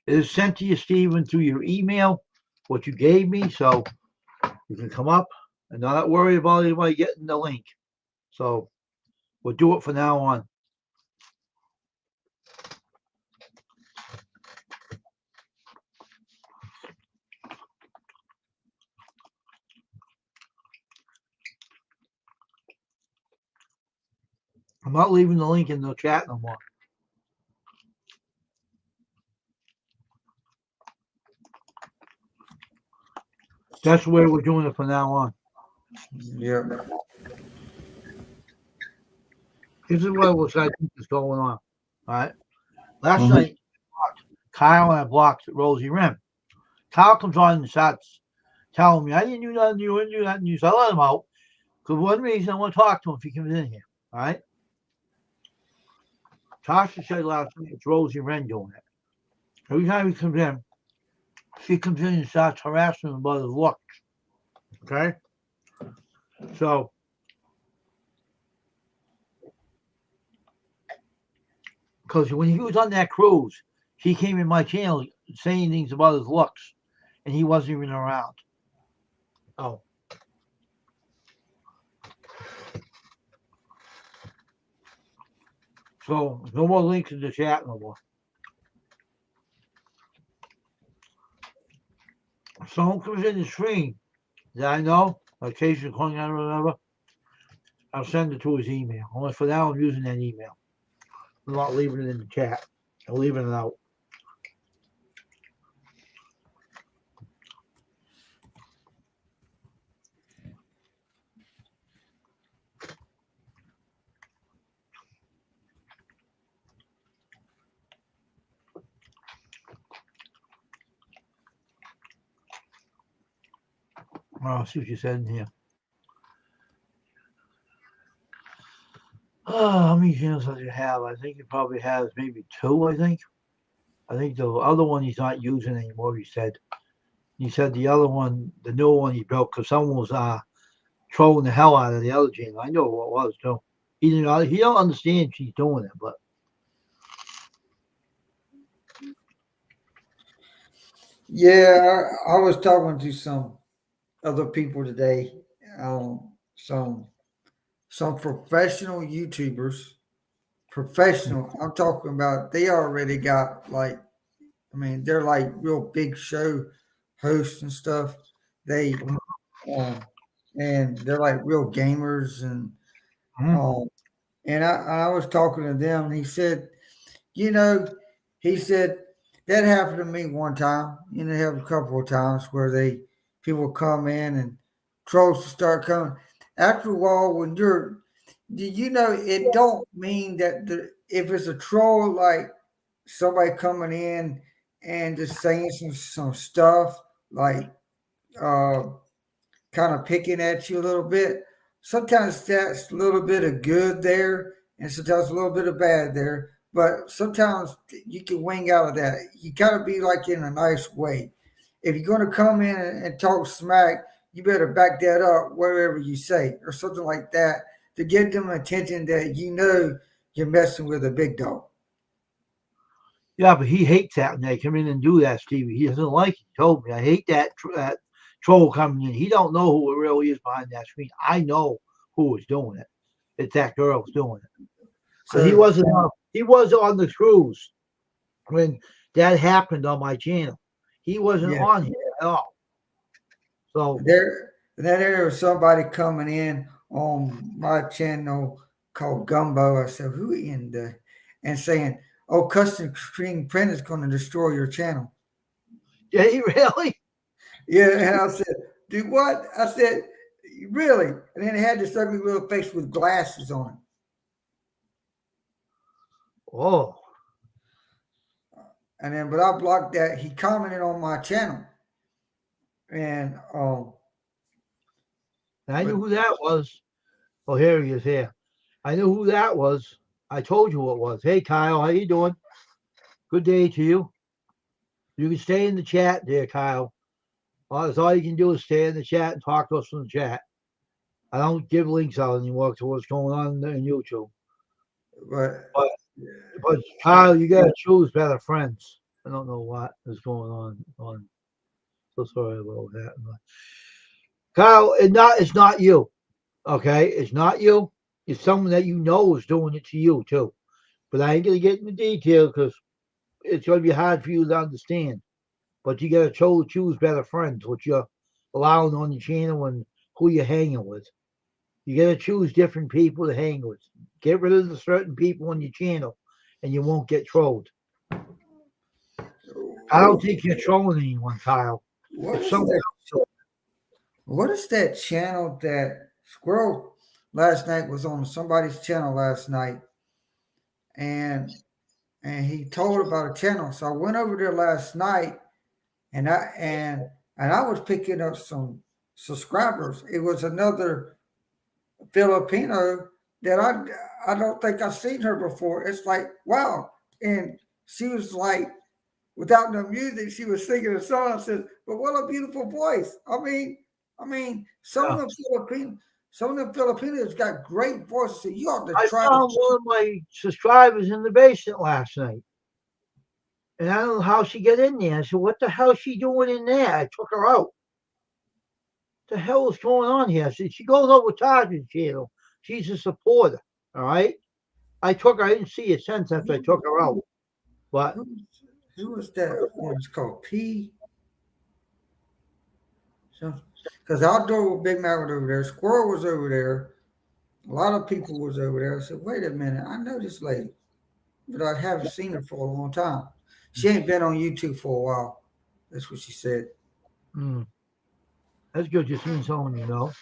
It is sent to you, Stephen, through your email, what you gave me, so you can come up and not worry about anybody getting the link. So we'll do it from now on. I'm not leaving the link in the chat no more. That's the way we're doing it from now on. Yep. This is what I think is going on. All right. Last night, Kyle and I blocked Rosie Rim. Kyle comes on and starts telling me, I didn't do nothing, you didn't do nothing. So I let him out. Because one reason I want to talk to him if he comes in here. All right. Tasha said last night it's Rosie Ren doing it. Every time he comes in, she comes in and starts harassing him about his looks. Okay? So, because when he was on that cruise, he came in my channel saying things about his looks, and he wasn't even around. Oh. So, no more links in the chat no more. If someone comes in the stream that I know, like Casey calling out or whatever, I'll send it to his email. Only for now, I'm using that email. I'm not leaving it in the chat. I'm leaving it out. I'll see what you said in here. How many channels does he have? I think he probably has maybe 2, I think. I think the other one he's not using anymore, he said. He said the other one, the new one he built, because someone was trolling the hell out of the other channel. I know what it was, too. He don't understand she's doing it, but. Yeah, I was talking to some other people today, some professional YouTubers, professional. I'm talking about they already got like, I mean, they're like real big show hosts and stuff. They and they're like real gamers um and I was talking to them. And he said, you know, he said that happened to me one time. You know, it happened a couple of times where people come in and trolls start coming. After a while, when it don't mean that if it's a troll like somebody coming in and just saying some stuff like uh kind of picking at you a little bit. Sometimes that's a little bit of good there, and sometimes a little bit of bad there. But sometimes you can wing out of that. You gotta be like in a nice way. If you're gonna come in and talk smack, you better back that up wherever you say or something like that to get them attention that you know you're messing with a big dog. Yeah, but he hates that when they come in and do that, Stevie. He doesn't like it. He told me, I hate that troll coming in. He don't know who it really is behind that screen. I know who is doing it. It's that girl who's doing it. So he was on the cruise when that happened on my channel. He wasn't on here at all. So there was somebody coming in on my channel called Gumbo. I said, who in the and saying, oh, custom screen print is going to destroy your channel. Yeah, he really? Yeah, and I said, dude, what? I said, really? And then he had this ugly little face with glasses on. Oh. And then, but I blocked that. He commented on my channel. And I knew who that was. Oh, here he is here. I knew who that was. I told you who it was. Hey, Kyle, how you doing? Good day to you. You can stay in the chat there, Kyle. That's all you can do is stay in the chat and talk to us from the chat. I don't give links out anymore to what's going on in YouTube. But Kyle, you got to choose better friends. I don't know what is going on. So sorry about that. Kyle, it's not you. Okay, it's not you. It's someone that you know is doing it to you too. But I ain't gonna get into detail because it's gonna be hard for you to understand. But you gotta choose better friends, what you're allowing on your channel and who you're hanging with. You gotta choose different people to hang with. Get rid of the certain people on your channel, and you won't get trolled. I don't think you're trolling anyone, Kyle. What If is someone that? What is that channel that Squirrel last night was on somebody's channel last night, and he told about a channel. So I went over there last night, and I was picking up some subscribers. It was another Filipino that I don't think I've seen her before. It's like wow, and she was like without no music, she was singing a song. I said, "But what a beautiful voice!" I mean, yeah. some of the Filipinos got great voices. So you ought to I try to. found one of my subscribers in the basement last night. And I don't know how she got in there. I said, what the hell is she doing in there? I took her out. What the hell is going on here? I said, she goes over Tasha's channel. She's a supporter. All right. I took her. I didn't see her since after I took her out. But Who, who was that? It was called P. Because Outdoor with Big Mac was over there. Squirrel was over there. A lot of people was over there. I said, wait a minute, I know this lady, but I haven't seen her for a long time. She ain't been on YouTube for a while. That's what she said. mm, that's good. You seen someone you know.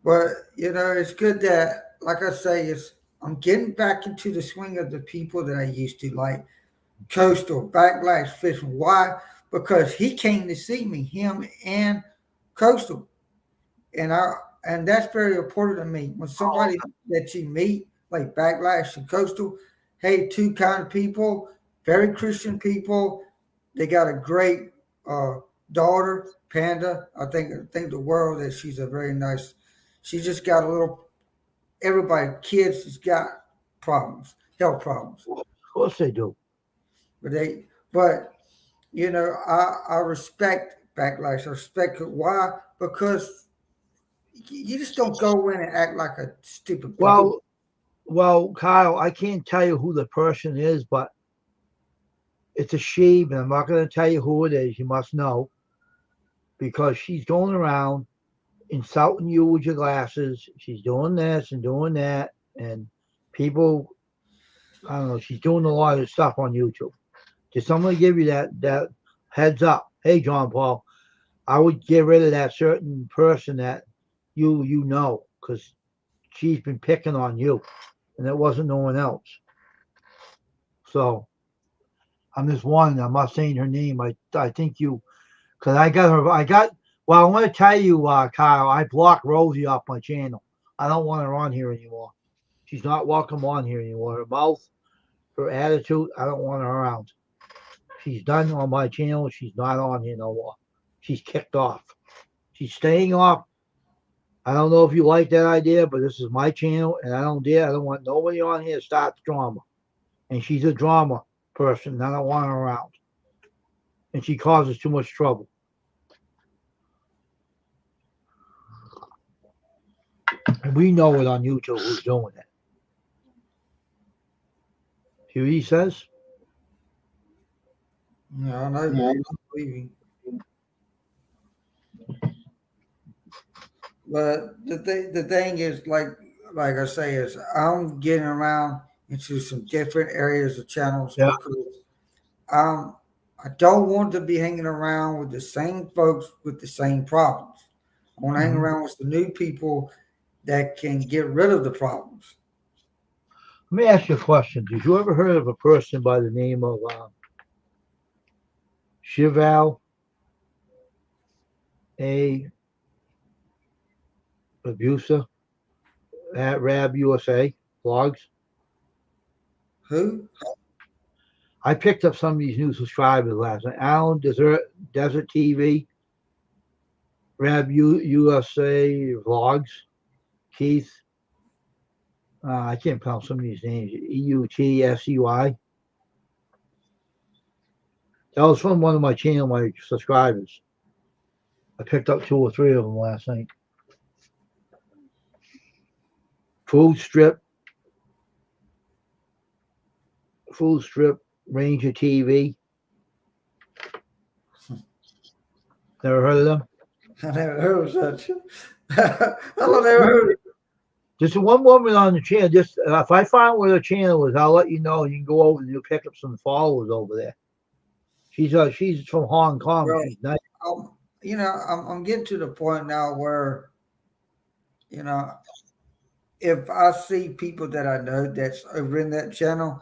But it's good that, like I say, I'm getting back into the swing of the people that I used to like. Coastal Backlash Fishing. Why? Because he came to see me, him and Coastal, and I and that's very important to me. When Oh, somebody that you meet, like Backlash and Coastal, hey, two kind people, very Christian people. They got a great uh, daughter, Panda. I think the world that she's a very nice. She just got a little. Everybody, kids, has got problems, health problems, of course they do. but I respect Backlash. I respect it. Why? Because you just don't go in and act like a stupid punk. Well, well, Kyle, I can't tell you who the person is, but it's a she, and I'm not going to tell you who it is. You must know because she's going around insulting you with your glasses. She's doing this and doing that, and people, I don't know. She's doing a lot of stuff on YouTube. Just somebody give you that heads up. Hey, John Paul, I would get rid of that certain person that you know because she's been picking on you, and it wasn't no one else. So I'm just warning. I'm not saying her name. I think you because I got her. I got. Well, I want to tell you, Kyle. I blocked Rosie off my channel. I don't want her on here anymore. She's not welcome on here anymore. Her mouth, her attitude. I don't want her around. She's done on my channel. She's not on here no more. She's kicked off. She's staying off. I don't know if you like that idea, but this is my channel, and I don't dare. I don't want nobody on here to start drama. And she's a drama person, and I don't want her around. And she causes too much trouble. And we know it on YouTube who's doing it. See what he says? I know. I believe you. But the thing is, like I say, is I'm getting around into some different areas of channels Yeah. because um, I don't want to be hanging around with the same folks with the same problems. I want to hang Mm-hmm. around with the new people that can get rid of the problems. Let me ask you a question. Did you ever heard of a person by the name of Shival A. Abusa at Rab USA blogs? Who? I picked up some of these new subscribers last night. Alan Desert TV, USA vlogs, Keith. I can't pronounce some of these names. EUTSEY. That was from one of my channel, my subscribers. I picked up 2 or 3 of them last night. Food strip, Ranger TV. Never heard of them? I never heard of such. I never heard of. Just one woman on the channel. Just if I find where the channel is, I'll let you know. You can go over and you'll pick up some followers over there. She's from Hong Kong. Well, She's nice. I'm getting to the point now where, you know, if I see people that I know that's over in that channel,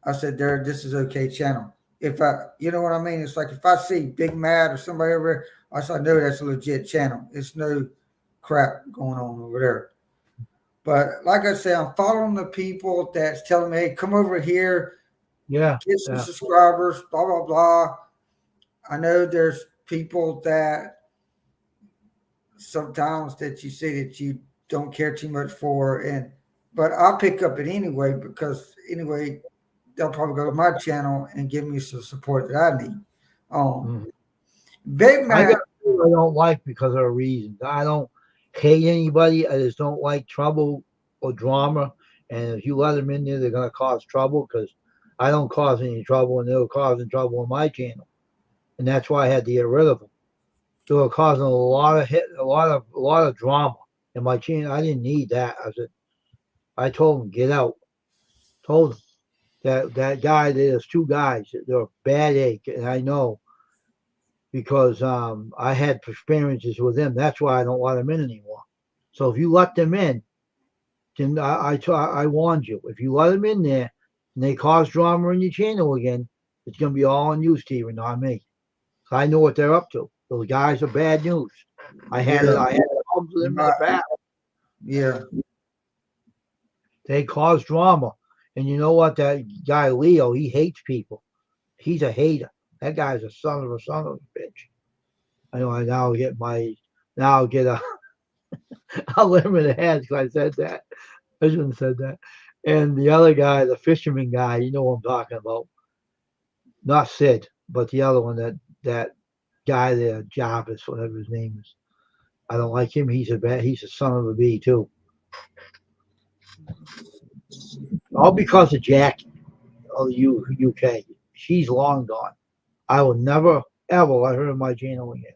I said, "There, this is okay channel." If you know what I mean? It's like if I see Big Mad or somebody over there, I said, "No, that's a legit channel. It's no crap going on over there." But like I said, I'm following the people that's telling me, "Hey, come over here, Yeah, get some yeah. subscribers." Blah blah blah. I know there's people that sometimes that you see that you don't care too much for, but I'll pick up it anyway because anyway they'll probably go to my channel and give me some support that I need. Um, Mhm. Big I Mac, got people I don't like because of reasons. I don't hate anybody. I just don't like trouble or drama. And if you let them in there, they're gonna cause trouble because I don't cause any trouble, and they were causing trouble on my channel, and that's why I had to get rid of them. They were causing a lot of a lot of drama in my channel. I didn't need that. I told them get out. Told them that guy. There's 2 guys. They're bad egg, and I know because I had experiences with them. That's why I don't let them in anymore. So if you let them in, then I warned you. If you let them in there and they cause drama in your channel again, it's gonna be all on you, Steven, not me. I know what they're up to. Those guys are bad news. I had it. yeah, I had problems with them in the past. yeah, They cause drama, and you know what? That guy Leo, he hates people. He's a hater. That guy's a son of a bitch. I know. I now get my now get a I'll let him in the head because I said that. I shouldn't have said that. And the other guy, the fisherman guy, you know what I'm talking about. Not Sid, but the other one, that guy there, Jarvis, whatever his name is. I don't like him. He's a son of a bee too. All because of Jackie of the UK. She's long gone. I will never ever let her in my channel again.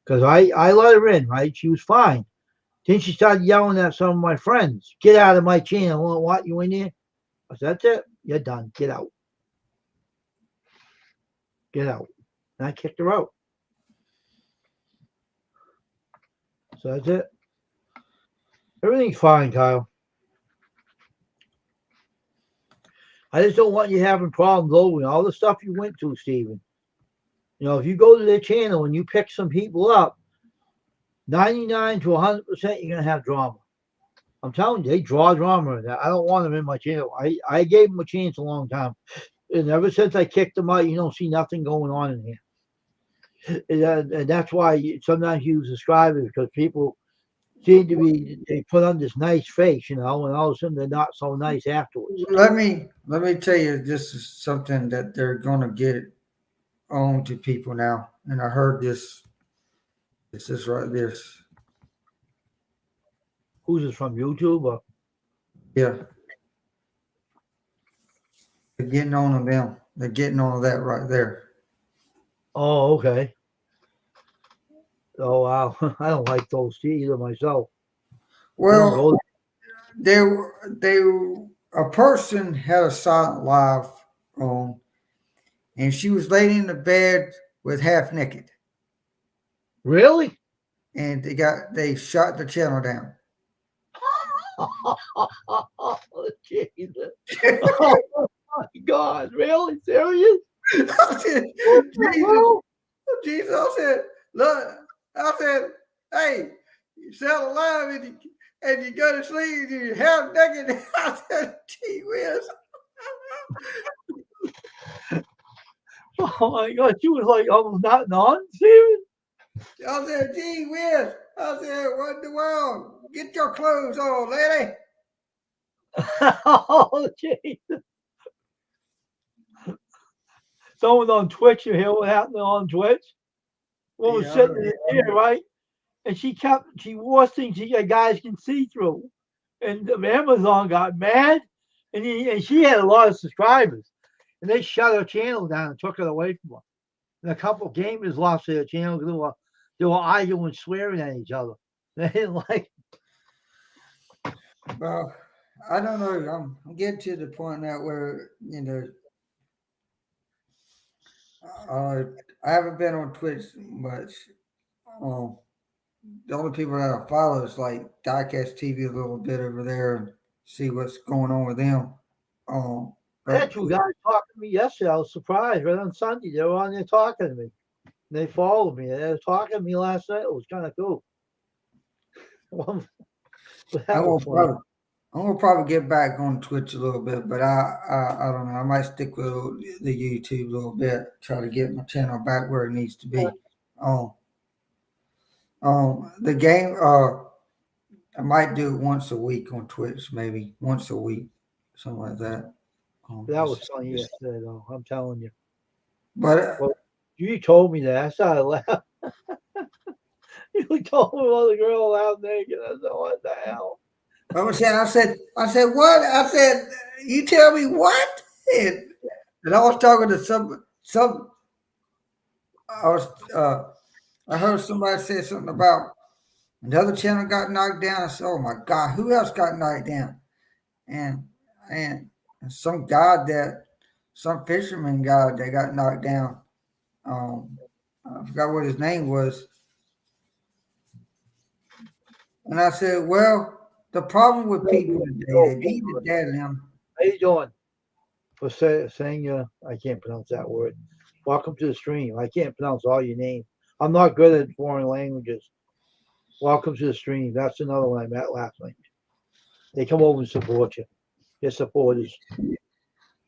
Because I let her in, right? She was fine. Then she started yelling at some of my friends, get out of my channel. I don't want you in here. I said, that's it. You're done. Get out. Get out. And I kicked her out. So that's it. Everything's fine, Kyle. I just don't want you having problems over all the stuff you went to, Steven. You know, if you go to their channel and you pick some people up, 99 to 100%, you're going to have drama. I'm telling you, they draw drama in that. I don't want them in my channel. I gave them a chance a long time. And ever since I kicked them out, you don't see nothing going on in here. And that's why sometimes you subscribe because people seem to be, they put on this nice face, and all of a sudden they're not so nice afterwards. let me tell you, this is something that they're gonna get on to people now, and I heard this. This is right. This, Who's this from, YouTube? Or? yeah, they're getting on to them. They're getting on to that right there. Oh, okay. Oh, wow. I don't like those either myself. I don't Well, go. they a person had a silent live on, and she was laying in the bed with half naked, Really? and they shot the channel down. Oh, Jesus. Oh, my God. Really? Serious? I said, What the Jesus, hell? Jesus. I said, look, I said, hey, you sound alive and you go to sleep and you're half naked. I said, gee whiz. Oh, my God. She was like almost not on, Steven? I said, gee whiz. I said, what in the world? Get your clothes on, lady. Oh, Jesus. someone on Twitch. You hear what happened on Twitch? One was Yeah, sitting in there, right? And she wore things that guys can see through. And Amazon got mad, and she had a lot of subscribers, and they shut her channel down and took it away from her. And a couple of gamers lost their channel because they were arguing, swearing at each other. They didn't like. well, I don't know. I'm getting to the point now where uh, I haven't been on Twitch much. Um, the only people that I follow is like Diecast TV a little bit over there and see what's going on with them. Um, I had but two guys talking to me yesterday. I was surprised. Right on Sunday, they were on there talking to me. They followed me. They were talking to me last night. It was kind of cool. Well, I'm that was gonna funny. probably I'm gonna probably get back on Twitch a little bit, but I don't know. I might stick with the YouTube a little bit. Try to get my channel back where it needs to be. Um, the game. I might do it once a week on Twitch, maybe once a week, something like that. That was funny yesterday, though. I'm telling you. But Well, you told me that. I started laughing. You told me about the girl out naked. I said, "What the hell?" I said, what? I said, you tell me what? And, and I was talking to some. I was, I heard somebody say something about another channel got knocked down. I said, oh my God, who else got knocked down? And and some guy some fisherman guy that got knocked down. Um, I forgot what his name was. And I said, well, the problem with people today, they need to dad them. How you doing? For saying I can't pronounce that word. Welcome to the stream. I can't pronounce all your names. I'm not good at foreign languages. Welcome to the stream. That's another one I met last night. They come over and support you. Your supporters.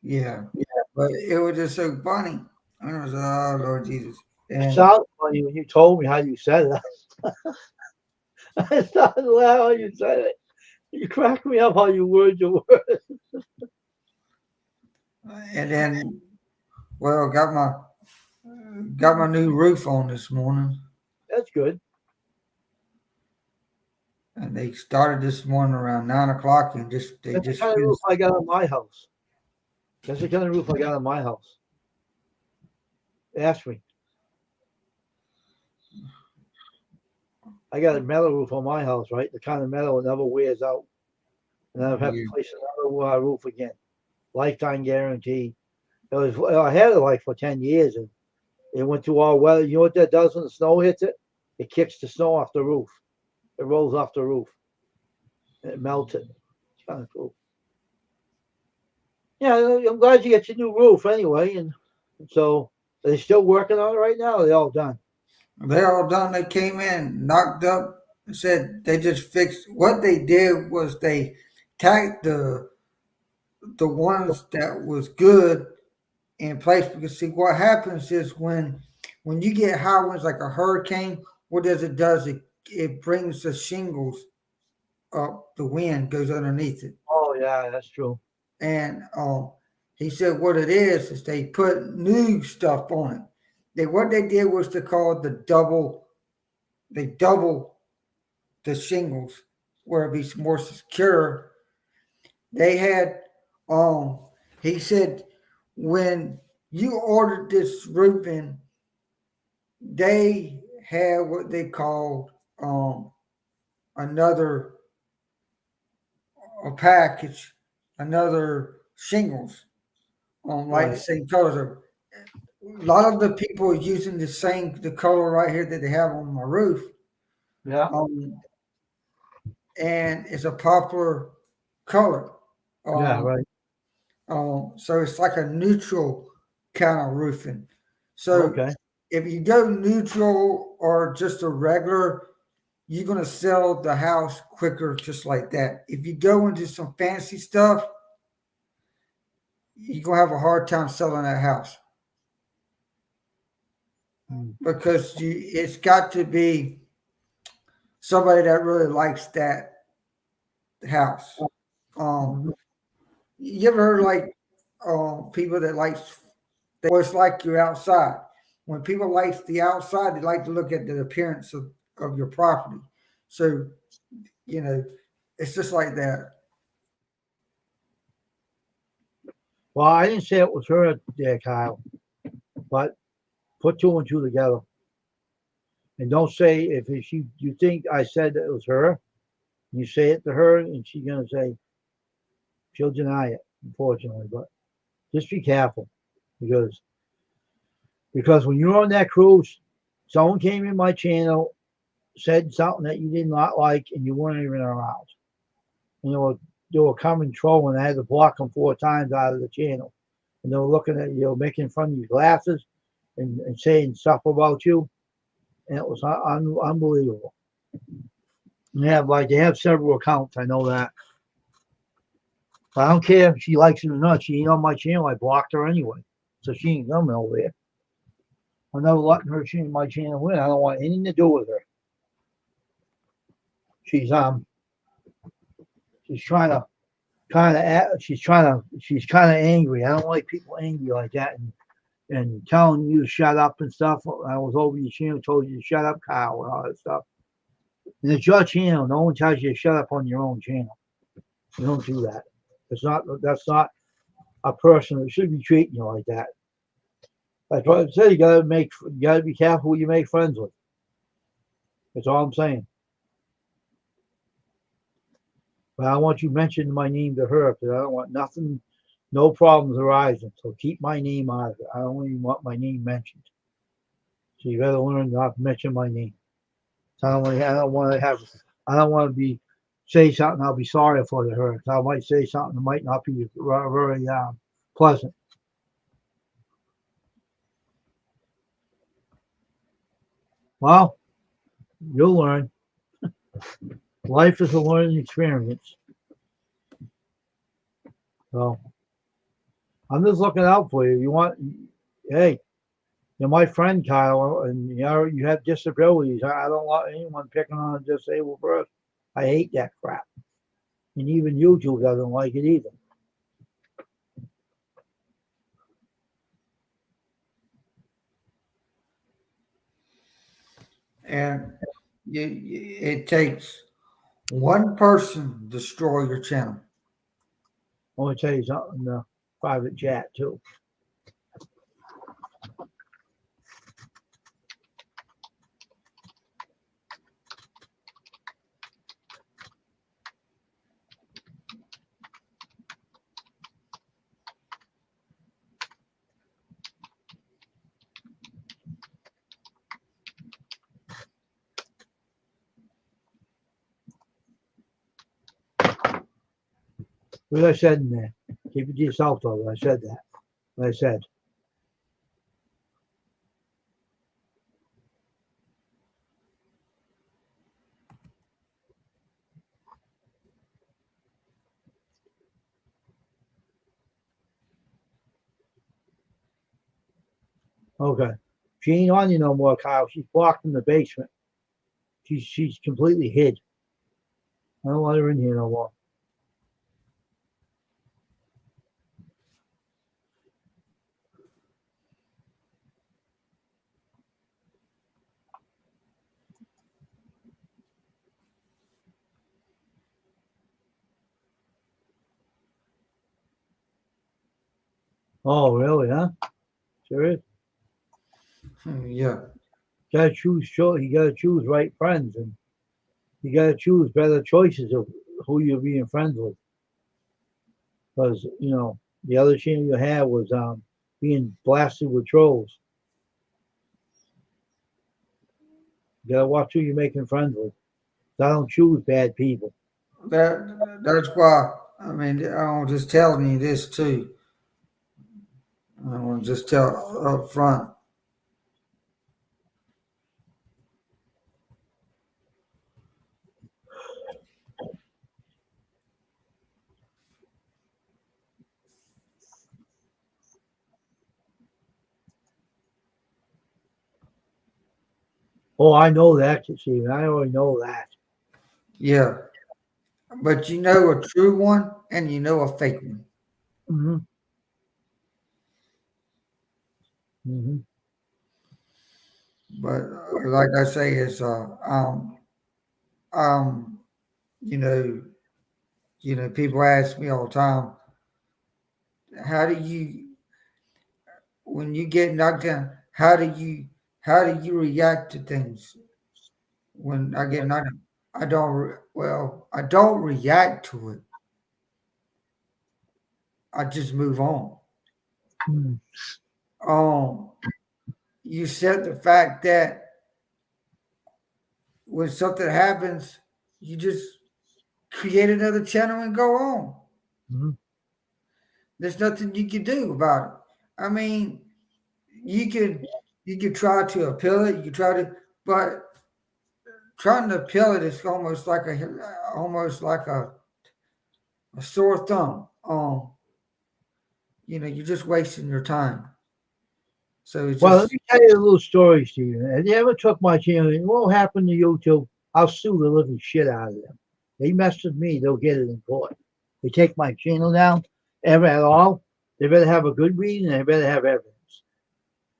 Yeah. But it was just so funny. And I was like, oh Lord Jesus. It And sounded funny when you told me how you said it. I started laughing how you said it. You cracked me up how you word your word. and then well got my new roof on this morning. That's good. And they started this morning around 9 o'clock and they That's the just kind of roof finished. I got on my house. That's the kind of roof I got on my house. Ask me. I got a metal roof on my house, right? The kind of metal that never wears out. And I have to Yeah. place another roof again. Lifetime guarantee. I had it like for 10 years and it went through all weather. You know what that does when the snow hits it? It kicks the snow off the roof. It rolls off the roof. And it melts it. It's kind of cool. Yeah, I'm glad you get your new roof anyway. And so are they still working on it right now? Or are they all done? They're all done. They came in, knocked up, said they just fixed what they did was they tacked the ones that was good in place because see what happens is when you get high winds like a hurricane, what does it brings the shingles up, the wind goes underneath it. Oh yeah, that's true. And he said what it is they put new stuff on it. What they did was to call they double the shingles where it be more secure. They had he said when you ordered this roofing, they had what they called another a package, another shingles on like the Right. same colors. A lot of the people are using the color right here that they have on my roof. Yeah. Um, and it's a popular color. Yeah. Um, Right. so it's like a neutral kind of roofing. So Okay. if you go neutral or just a regular, you're gonna sell the house quicker just like that. If you go into some fancy stuff, you're gonna have a hard time selling that house because it's got to be somebody that really likes that house. Um, Mhm. you ever heard like people that like Or it's like you're outside. When people like the outside, they like to look at the appearance of your property. So, you know, it's just like that. Well, I didn't say it was her there, Kyle, but put two and two together. And don't say if she you think I said that it was her, you say it to her, and she's gonna say she'll deny it, unfortunately. But just be careful because when you're on that cruise, someone came in my channel, said something that you did not like, and you weren't even around. And they were coming trolling. I had to block them 4 times out of the channel, and they were looking at you, making fun of your glasses, and saying stuff about you, and it was unbelievable. They have several accounts. I know that. But I don't care if she likes it or not. She ain't on my channel. I blocked her anyway, so she ain't coming over there. I'm never letting her change my channel win. I don't want anything to do with her. She's she's trying to she's kind of angry. I don't like people angry like that and telling you to shut up and stuff. I was over your channel, told you to shut up, Kyle, and all that stuff. And it's your channel. No one tells you to shut up on your own channel. You don't do that. That's not a person that should be treating you like that. That's what I said. You gotta be careful who you make friends with. That's all I'm saying. But I don't want you mentioning my name to her because I don't want nothing, no problems arising. So keep my name out of it. I don't even want my name mentioned. So you better learn not to mention my name. So I don't want to have. I don't want to be say something I'll be sorry for to her. I might say something that might not be very pleasant. Well, you'll learn. Life is a learning experience. So I'm just looking out for you. Hey, you're my friend, Kyle, and you have disabilities. I don't want anyone picking on a disabled person. I hate that crap. And even YouTube doesn't like it either. And it takes one person to destroy your channel. I want to tell you something in the private chat, too. What I said in there? Keep it to yourself, though. I said that. What I said. Okay. She ain't on you no more, Kyle. She's blocked in the basement. She's completely hid. I don't want her in here no more. Oh, really, huh? Serious? Yeah. Gotta choose. You gotta choose right friends, and you gotta choose better choices of who you're being friends with. Because the other channel you had was being blasted with trolls. You gotta watch who you're making friends with. I don't choose bad people. That's why. I mean, I'm just telling you this too. I want to just tell up front. Oh, I know that, Stephen. I already know that. Yeah, but you know a true one and you know a fake one. Hmm. Mm-hmm. But like I say, it's um, you know, people ask me all the time, how do you, when you get knocked down, how do you react to things when I get knocked down? I don't react to it. I just move on. Mm-hmm. Um, you said the fact that when something happens, you just create another channel and go on. Mm-hmm. There's nothing you can do about it. I mean, you can try to appeal it. You can try to, but trying to appeal it is almost like a sore thumb. You're just wasting your time. So it's Well, let just me tell you a little story, Stephen. If you ever took my channel, it won't happen to you too. I'll sue the living shit out of them. They mess with me, they'll get it in court. They take my channel down, ever at all. They better have a good reason. They better have evidence,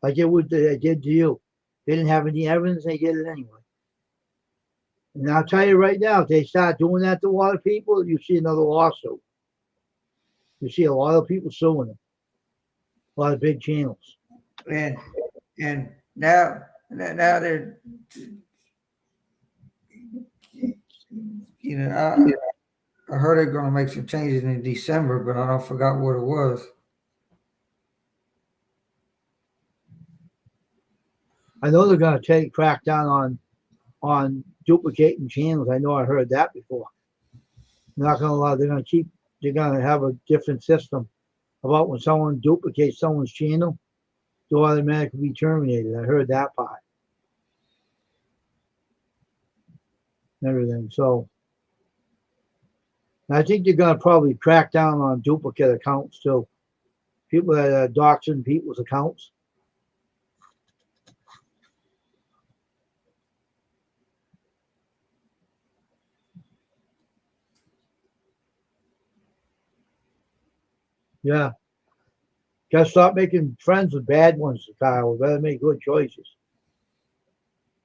like it would they did to you. They didn't have any evidence. They did it anyway. And I'll tell you right now, if they start doing that to a lot of people, you see another lawsuit. You see a lot of people suing them, a lot of big channels. and and now they're I heard they're going to make some changes in December, but I don't forgot what it was. I know they're going to take crack down on duplicating channels. I know I heard that before. They're not going to allow. They're going to keep. They're going to have a different system about when someone duplicates someone's channel, they'll automatically be terminated. I heard that part and everything. So I think they're going to probably crack down on duplicate accounts too. People that are doxing people's accounts. Yeah, got to stop making friends with bad ones, Kyle. We better make good choices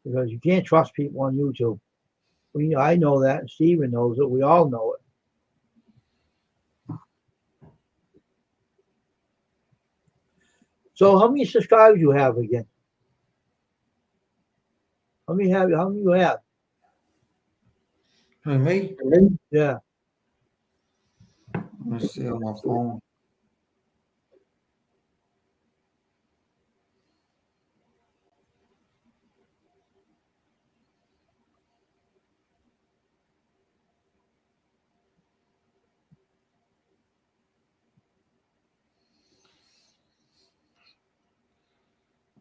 because you can't trust people on YouTube. I know that, and Steven knows it. We all know it. So, how many subscribers you have again? How many have? How many you have? Who, me? Yeah. Let me see on my phone.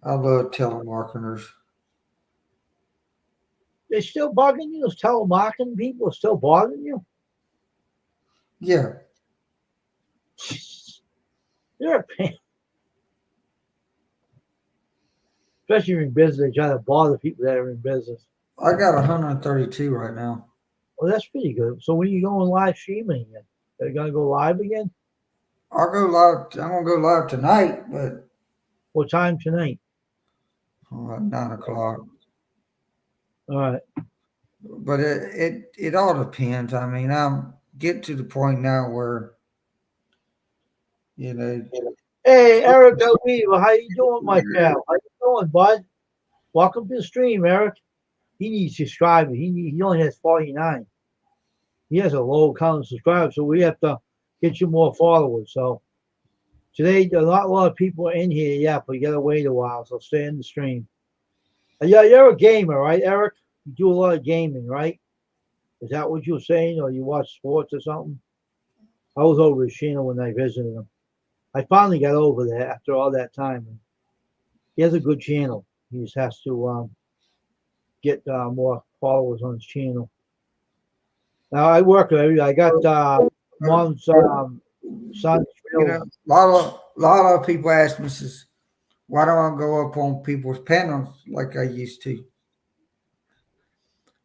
I love telemarketers. They still bugging you? Those telemarketing people are still bothering you? Yeah, They're a pain. Especially if you're in business, they try to bother people that are in business. I got 132 right now. Well, that's pretty good. So when you going live streaming again? They're gonna go live again? I'll go live. I'm gonna go live tonight, but What time tonight? at 9 o'clock. All right. But it all depends. I mean, I'm getting to the point now where you know. Hey, Eric Weaver, how you doing, my pal? How you doing, bud? Welcome to the stream, Eric. He needs subscribers. He only has 49. He has a low count of subscribers, so we have to get you more followers. So today, not a lot of people are in here yet, but you gotta wait a while. So stay in the stream. Yeah, you're a gamer, right, Eric? You do a lot of gaming, right? Is that what you were saying, or you watch sports or something? I was over his channel when I visited him. I finally got over there after all that time. He has a good channel. He just has to get more followers on his channel. Now I work. I got mom's son's real. A lot of people ask me, says, why don't I go up on people's panels like I used to?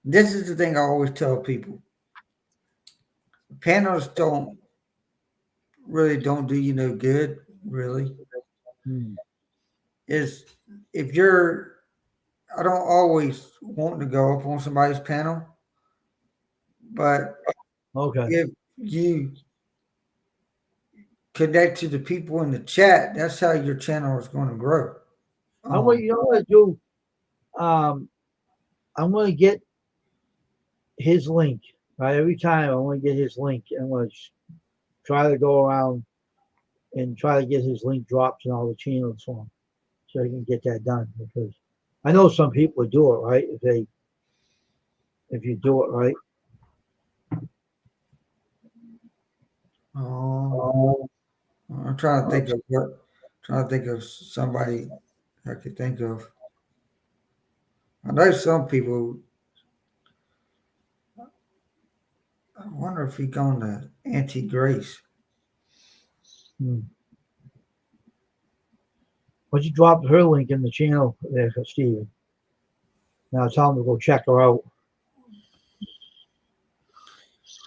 This is the thing I always tell people. Panels don't do you no good, really. Hmm. is if you're, I don't always want to go up on somebody's panel, but Okay. if you connect to the people in the chat, that's how your channel is going to grow. I'm going. You know what I do? I'm going to get his link. Right. Every time I'm going to get his link. I'm going to try to go around and try to get his link dropped in all the channels for him, so he can get that done. Because I know some people would do it right if you do it right. Um, Oh, I'm trying to think of somebody I could think of. I know some people. I wonder if he gone to Auntie Grace. hmm. But you dropped her link in the channel there for Steven. Now tell him to go check her out.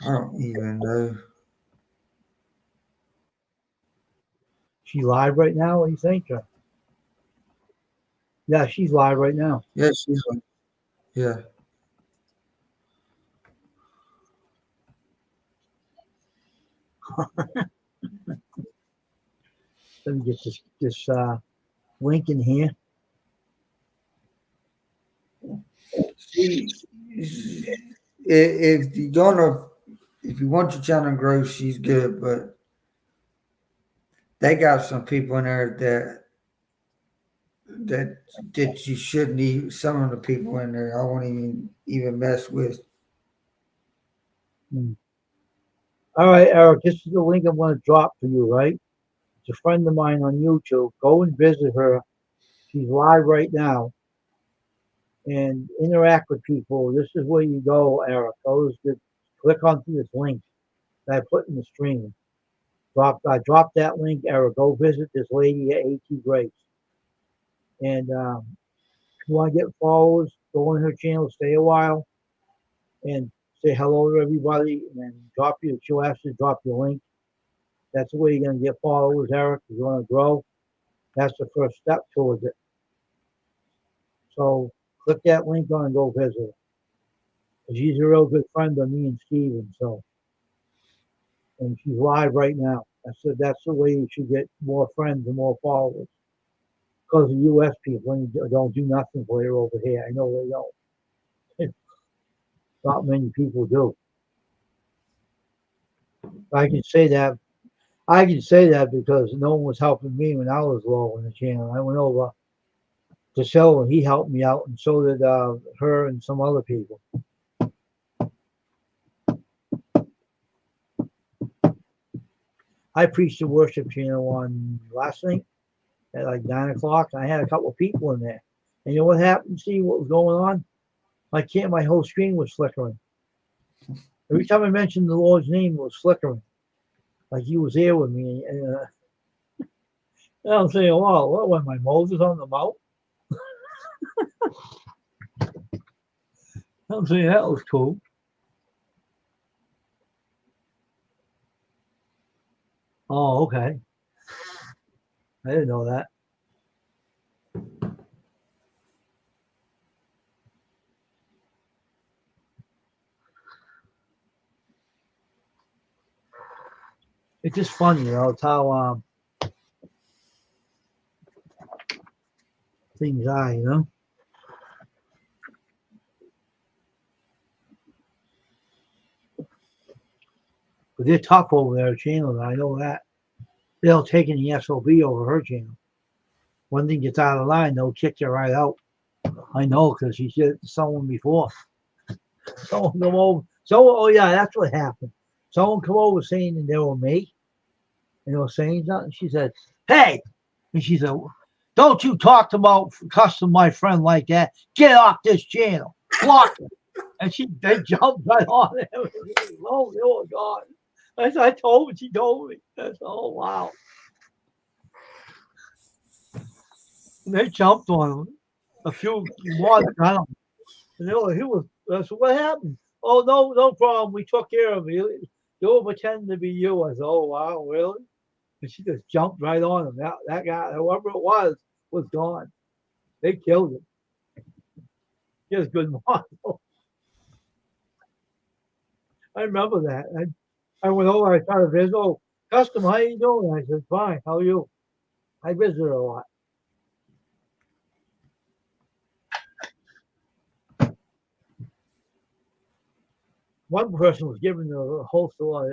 I don't even know. She live right now? What do you think? Yeah, she's live right now. Yeah, she's like, yeah. Let me get this link in here. She, if you're gonna, if you want your channel to grow, she's good, but they got some people in there that you shouldn't even. Some of the people in there, I won't even mess with. Hmm. All right, Eric, this is the link I'm going to drop for you, right? It's a friend of mine on YouTube. Go and visit her. She's live right now and interact with people. This is where you go, Eric. Click onto this link that I put in the stream. I dropped that link, Eric. Go visit this lady at AT Grace. And if you want to get followers, go on her channel, stay a while, and say hello to everybody, and then she'll ask you to drop your link. That's the way you're going to get followers, Eric. If you want to grow, that's the first step towards it. So click that link on and go visit her. She's a real good friend of me and Steven. So, and she's live right now. I said that's the way you should get more friends and more followers. Because the U.S. people don't do nothing for you over here. I know they don't. Not many people do. I can say that. I can say that because no one was helping me when I was low on the channel. I went over to Sel and he helped me out, and so did her and some other people. I preached the worship channel on last night at like 9 o'clock. I had a couple of people in there. And you know what happened? See what was going on? My whole screen was flickering. Every time I mentioned the Lord's name, it was flickering. Like he was there with me. And I'm saying, wow, what was my Moses on the mount? I'm saying that was cool. Oh, okay. I didn't know that. It's just funny, it's how things are. But they're tough over their channel. I know that. They'll take any SOB over her channel. One thing gets out of line, they'll kick you right out. I know because she said it to someone before. Someone come over. Oh yeah, that's what happened. Someone come over saying that they were me, and they were saying something. She said, "Hey," and she said, "Don't you talk about cussing my friend like that. Get off this channel. Block her." And they jumped right on it. Oh, they were gone. I told her, she told me. I said, oh wow. And they jumped on him. A few more got him. And he was. I said, what happened? Oh no problem. We took care of you. You were pretending to be you. I said, oh wow, really? And she just jumped right on him. That guy, whoever it was was gone. They killed him. He has good model. I remember that. I went over. I tried to visit. Oh, Custom, how you doing? I said, fine. How are you? I visited a lot. One person was giving a host a lot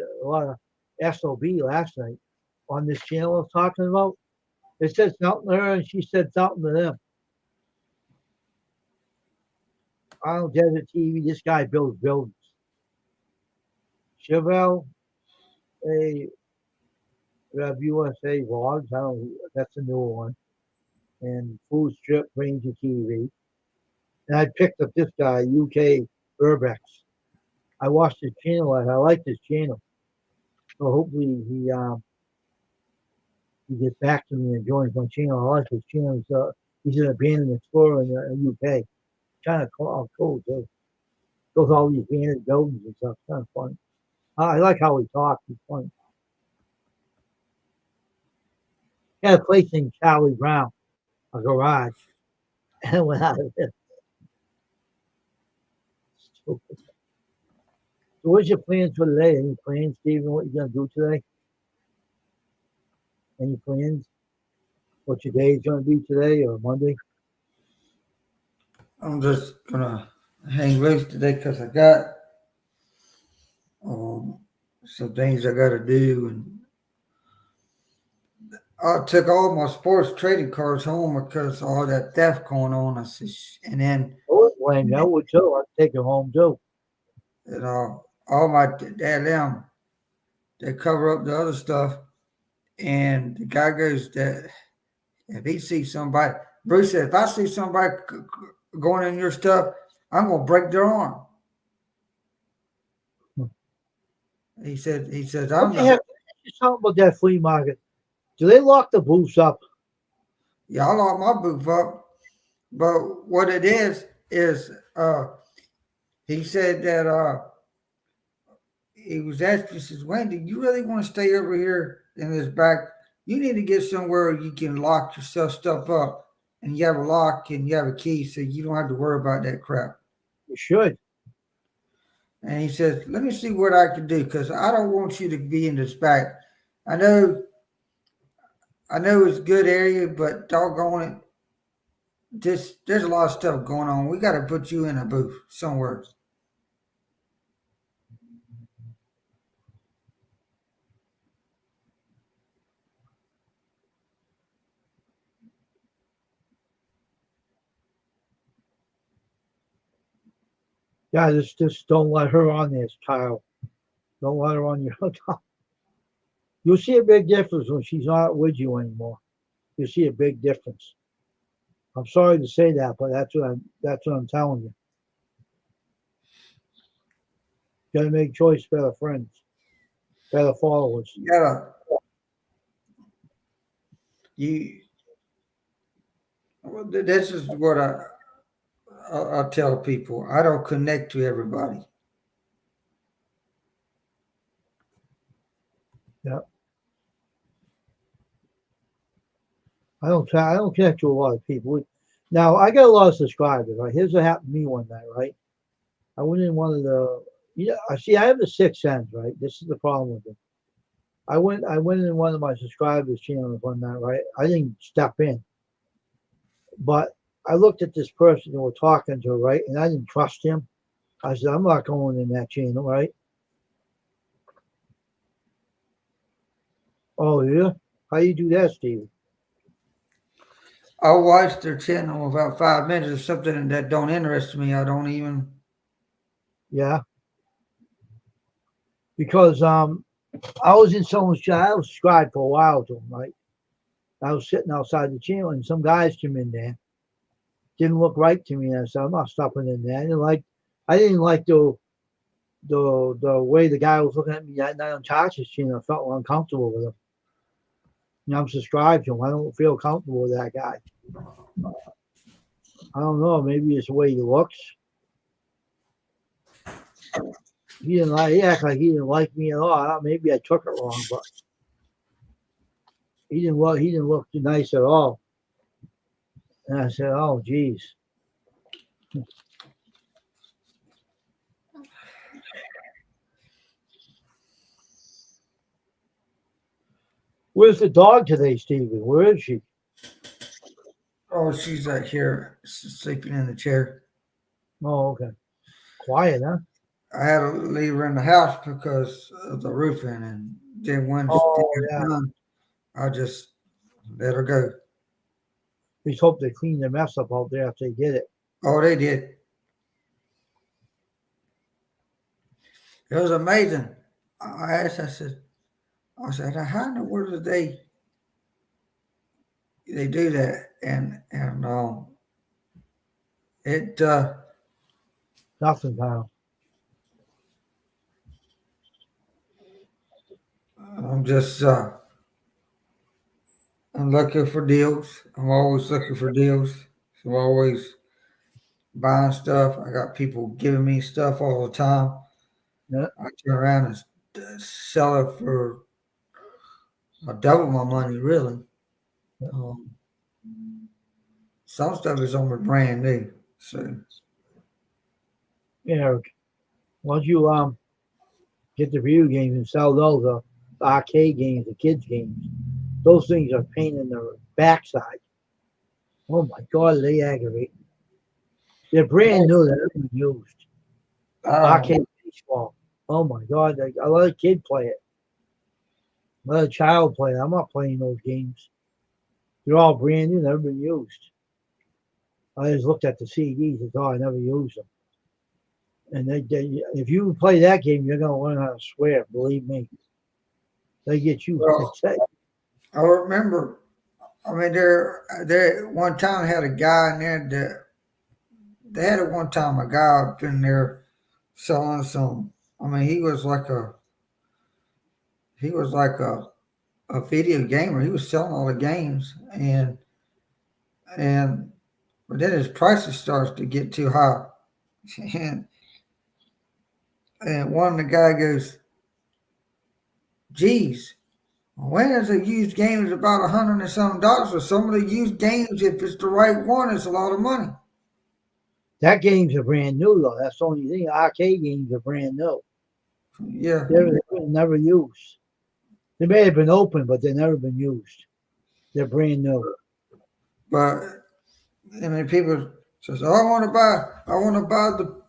of SOB last night on this channel I was talking about. They said something to her, and she said something to them. I don't get it, TV. This guy builds buildings. Chevelle, a USA Vlogs. I don't. That's a new one. And Food Strip Ranger TV. And I picked up this guy, UK Urbex. I watched his channel. I like his channel. So hopefully he gets back to me and joins my channel. I like his channel. He's an abandoned explorer in the UK. Kind of cool too. Goes all these abandoned buildings and stuff. Kind of fun. I like how he talks. He's funny. He had a place in Charlie Brown, a garage, and went out of it. Stupid. So what's your plans for today? Any plans, Stephen, what you're going to do today? Any plans? What your day is going to be today or Monday? I'm just going to hang loose today because I got some things I got to do. And I took all my sports trading cards home because all that theft going on. I said, and then. Oh, blame that would too. I'd take it home too. You know, all my them, they cover up the other stuff. And the guy goes that if he sees somebody, Bruce said, if I see somebody going in your stuff, I'm going to break their arm. He says, I'm not. Something about that flea market. Do they lock the booths up? Yeah, I lock my booth up. But what it is he said that he was asked, he says, Wendy, you really want to stay over here in this back? You need to get somewhere you can lock yourself stuff up and you have a lock and you have a key so you don't have to worry about that crap. You should. And he says, let me see what I can do because I don't want you to be in this back. I know it's a good area, but doggone it, there's a lot of stuff going on. We got to put you in a booth somewhere. Yeah, just don't let her on this, Kyle. Don't let her on your account. You'll see a big difference when she's not with you anymore. You'll see a big difference. I'm sorry to say that, but that's what I'm telling you. You gotta make choice better friends, better followers. Yeah. This is what I tell people. I don't connect to everybody. Yeah. I don't connect to a lot of people. Now I got a lot of subscribers. Right? Here's what happened to me one night. Right, I went in one of the. Yeah, I have the sixth sense. Right, this is the problem with it. I went in one of my subscribers' channels one night. Right, I didn't step in, but I looked at this person who we're talking to. Right, and I didn't trust him. I said, I'm not going in that channel. Right. Oh yeah, how you do that, Steve? I'll watch their channel about 5 minutes or something that don't interest me. I don't even. Yeah. Because I was in someone's channel. I was subscribed for a while to them, right? I was sitting outside the channel and some guys came in there. Didn't look right to me. And I said, I'm not stopping in there. I didn't like the way the guy was looking at me that night on Tasha's channel. I felt uncomfortable with him. You know, I'm subscribed to him. I don't feel comfortable with that guy. I don't know. Maybe it's the way he looks. He acted like he didn't like me at all. Maybe I took it wrong, but he didn't look nice at all. And I said, oh, geez. Where's the dog today, Stevie? Where is she? Oh, she's right here sleeping in the chair. Oh, okay. Quiet, huh? I had to leave her in the house because of the roofing, and then when it's Oh, yeah. done, I just let her go. We just hope they clean their mess up out there after they did it. Oh, they did. It was amazing. I asked, I said, how in the world did they do that? And it Nothing, pal. I'm just I'm looking for deals. I'm always looking for deals. So I'm always buying stuff. I got people giving me stuff all the time. Yeah. I turn around and sell it for double my money, really. Um, some stuff is only brand new. So, Yeah, Eric. Once you get the video games and sell those, the arcade games, the kids games, those things are pain in the backside. Oh my God, they aggravate. They're brand new. They're never been used. um, Arcade baseball. Oh my God, I let a kid play it. Let a child play it. I'm not playing those games. They're all brand new, never been used. I just looked at the CDs and thought I never used them. And if you play that game, you're gonna learn how to swear. Believe me, they get you. They well, say, I remember. I mean, there. One time, I had a guy in there that they had at one time a guy up in there selling some. I mean, he was like a video gamer. He was selling all the games, and but then his prices starts to get too high, and one of the guy goes, "Geez, when is a used game is about $100 and some dollars? For some of the used games, if it's the right one, it's a lot of money." that games are brand new though. That's the only thing. Arcade games are brand new. Yeah, They're never used. They may have been open, but they've never been used. They're brand new. but I mean, people says, "Oh, I want to buy the."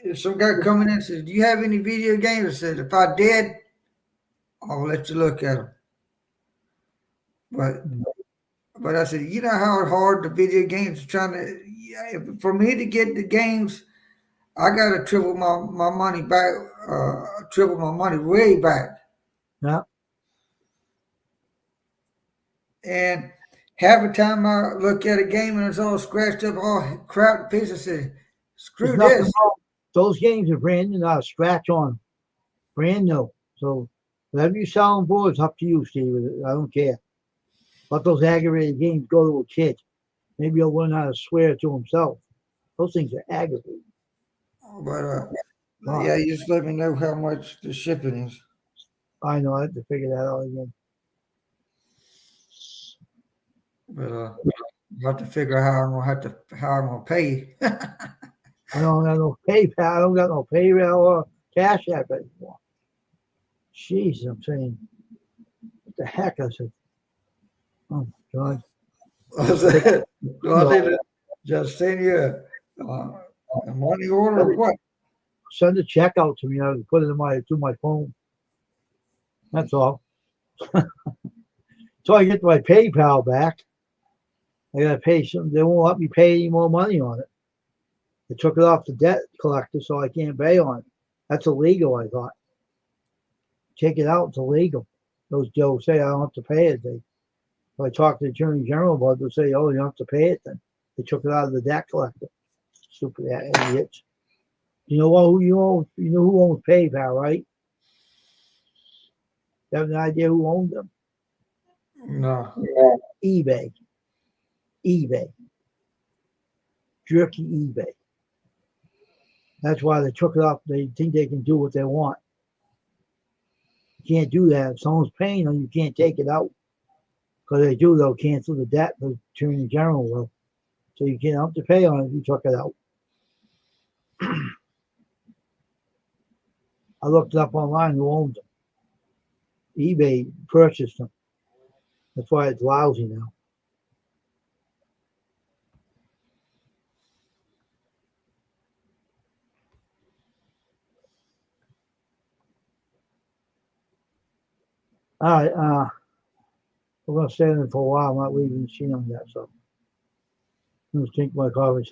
If some guy coming in and says, "Do you have any video games?" I said, "If I did, I'll let you look at them." But I said, you know how hard the video games are trying to. Yeah, for me to get the games, I got to triple my money back, triple my money way back. Yeah, And half the time I look at a game and it's all scratched up, all crap to pieces. I say, there's screw nothing this. wrong. Those games are brand new, not a scratch on them. Brand new. So whatever you sell them for, it's up to you, Steve. I don't care. Let those aggravated games go to a kid. Maybe he'll learn how to swear to himself. Those things are aggravating. But God, yeah, you just let me know how much the shipping is. I know. I have to figure that out again. But I have to figure out how I'm gonna pay you. I don't got no PayPal. I don't got no PayPal or Cash App anymore. Jeez, I'm saying, what the heck? I said, oh my God. I Take, said, do I need no, to just send you a money order or what? send a check out to me. I can put it in my phone. That's all. So I get my PayPal back. I gotta pay some. They won't let me pay any more money on it. They took it off the debt collector, so I can't pay on it. That's illegal. I thought. Take it out. It's illegal. Those Joe say I don't have to pay it. If I talk to the attorney general about it, they'll say, "Oh, you don't have to pay it." Then they took it out of the debt collector. Stupid idiots. You know what? Who you own? You know who owns PayPal, right? You have an idea who owns them? No. eBay. eBay. Jerky eBay. That's why they took it off. They think they can do what they want. You can't do that. If someone's paying them, you can't take it out Because they do, they'll cancel the debt. The Attorney General will. So you can't have to pay on it if you took it out. I looked it up online who owns them. eBay purchased them. That's why it's lousy now. All right, we're gonna stay in it for a while. I'm not leaving the machine on yet, so I'm gonna drink my coffee.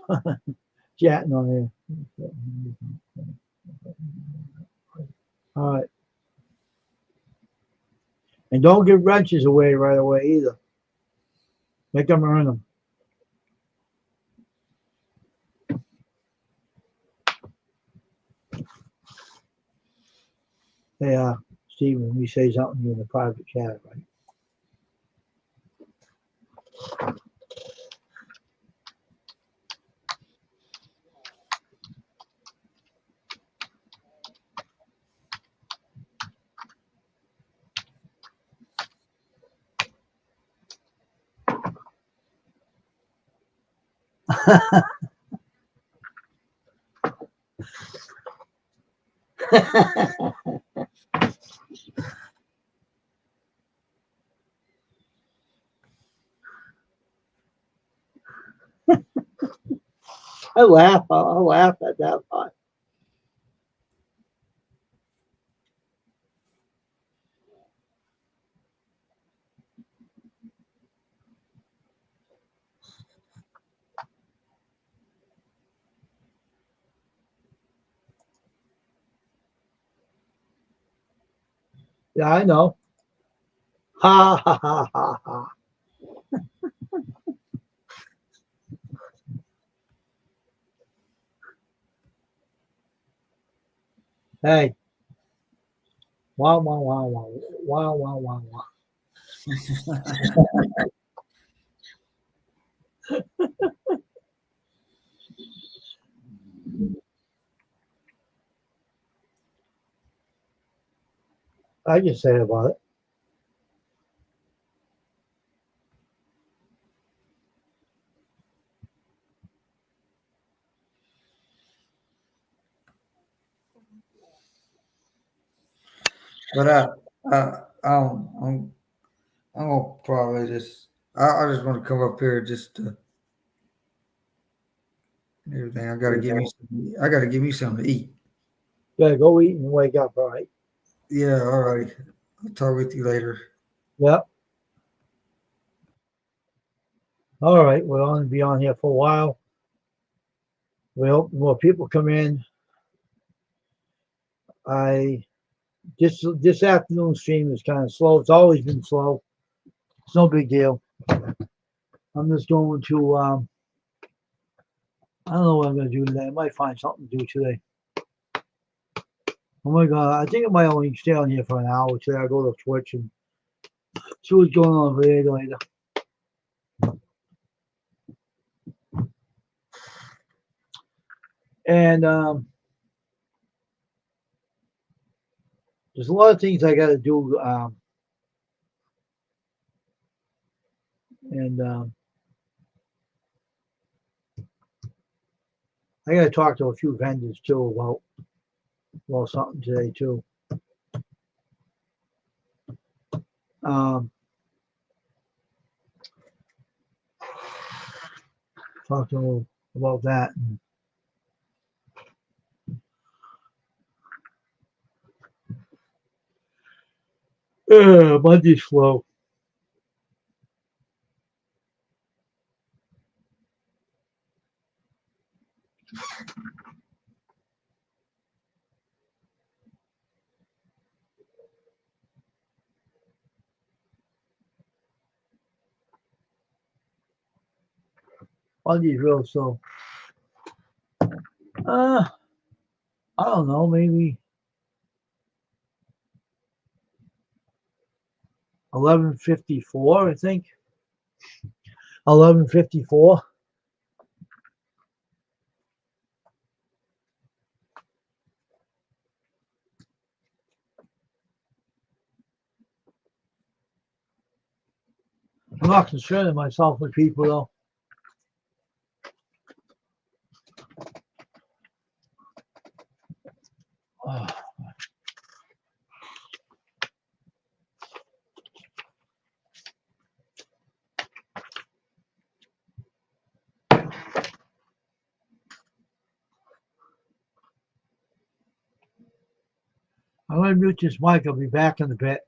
Chatting on here. All right, and don't give wrenches away right away either. Make them earn them. Hey, Stephen, we say something to you in the private chat, right? I laugh. I laugh at that part. Yeah, I know. Ha ha ha ha ha. Hey, wow, wow, wow, wow, wow, wow, wow, wow. I just say about it. But I'm gonna probably just. I just want to come up here just to everything. I gotta give me something to eat. Yeah, go eat and wake up. All right. Yeah, all right. I'll talk with you later. Yep. All right. We're going to be on here for a while. We hope more people come in. I this afternoon stream is kind of slow. It's always been slow. It's no big deal. I'm just going to I don't know what I'm going to do today. I might find something to do today. Oh my god! I think I might only stay on here for an hour today. I go to Twitch and see what's going on over there later. And there's a lot of things I got to do. And I got to talk to a few vendors too about something today too. Um, talk to them about that. Monday's slow. Monday's real slow. I don't know. Maybe 11:54. I think 11:54. I'm not concerning myself with people though. Oh, I'm gonna mute this mic. I'll be back in a bit.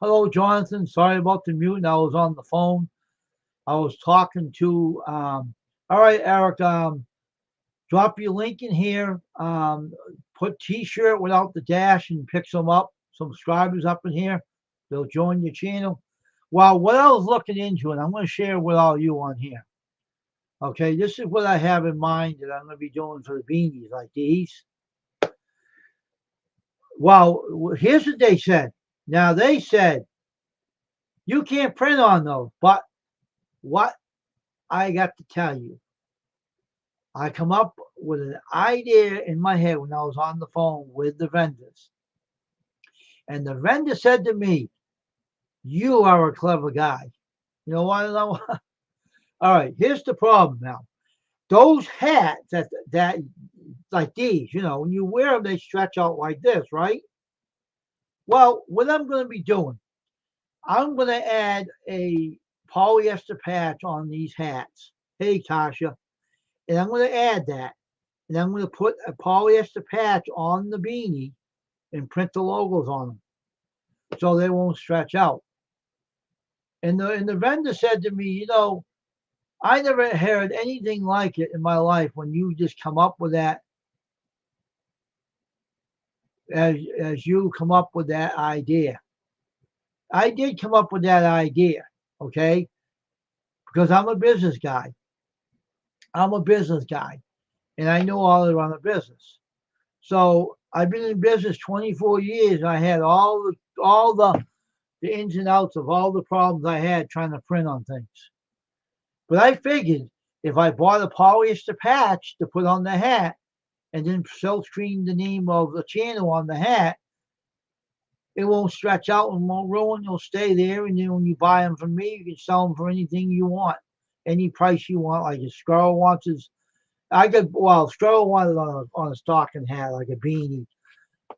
Hello, Jonathan. Sorry about the mute. I was on the phone. I was talking to. All right, Eric. Drop your link in here. Put T-shirt without the dash and pick some up. Some subscribers up in here. They'll join your channel. Well, what I was looking into, and I'm going to share with all you on here. Okay, this is what I have in mind that I'm going to be doing for the beanies like these. Well, here's what they said. Now, they said you can't print on those, but what I got to tell you, I come up with an idea in my head when I was on the phone with the vendors. And the vendor said to me, you are a clever guy. You know what? All right, here's the problem now. Those hats that like these, when you wear them, they stretch out like this, right? Well, what I'm going to be doing, I'm going to add a polyester patch on these hats. Hey, Tasha. And I'm going to add that. And I'm going to put a polyester patch on the beanie and print the logos on them so they won't stretch out. And the vendor said to me, I never heard anything like it in my life when you just come up with that, as you come up with that idea. I did come up with that idea, okay? Because I'm a business guy. And I know how to run a business. So I've been in business 24 years. I had all the ins and outs of all the problems I had trying to print on things. But I figured if I bought a polyester patch to put on the hat and then silk screen the name of the channel on the hat, it won't stretch out and won't ruin. It'll stay there. And then when you buy them from me, you can sell them for anything you want, any price you want. Like if Scarl wants his, Scarl wanted on a stocking hat, like a beanie.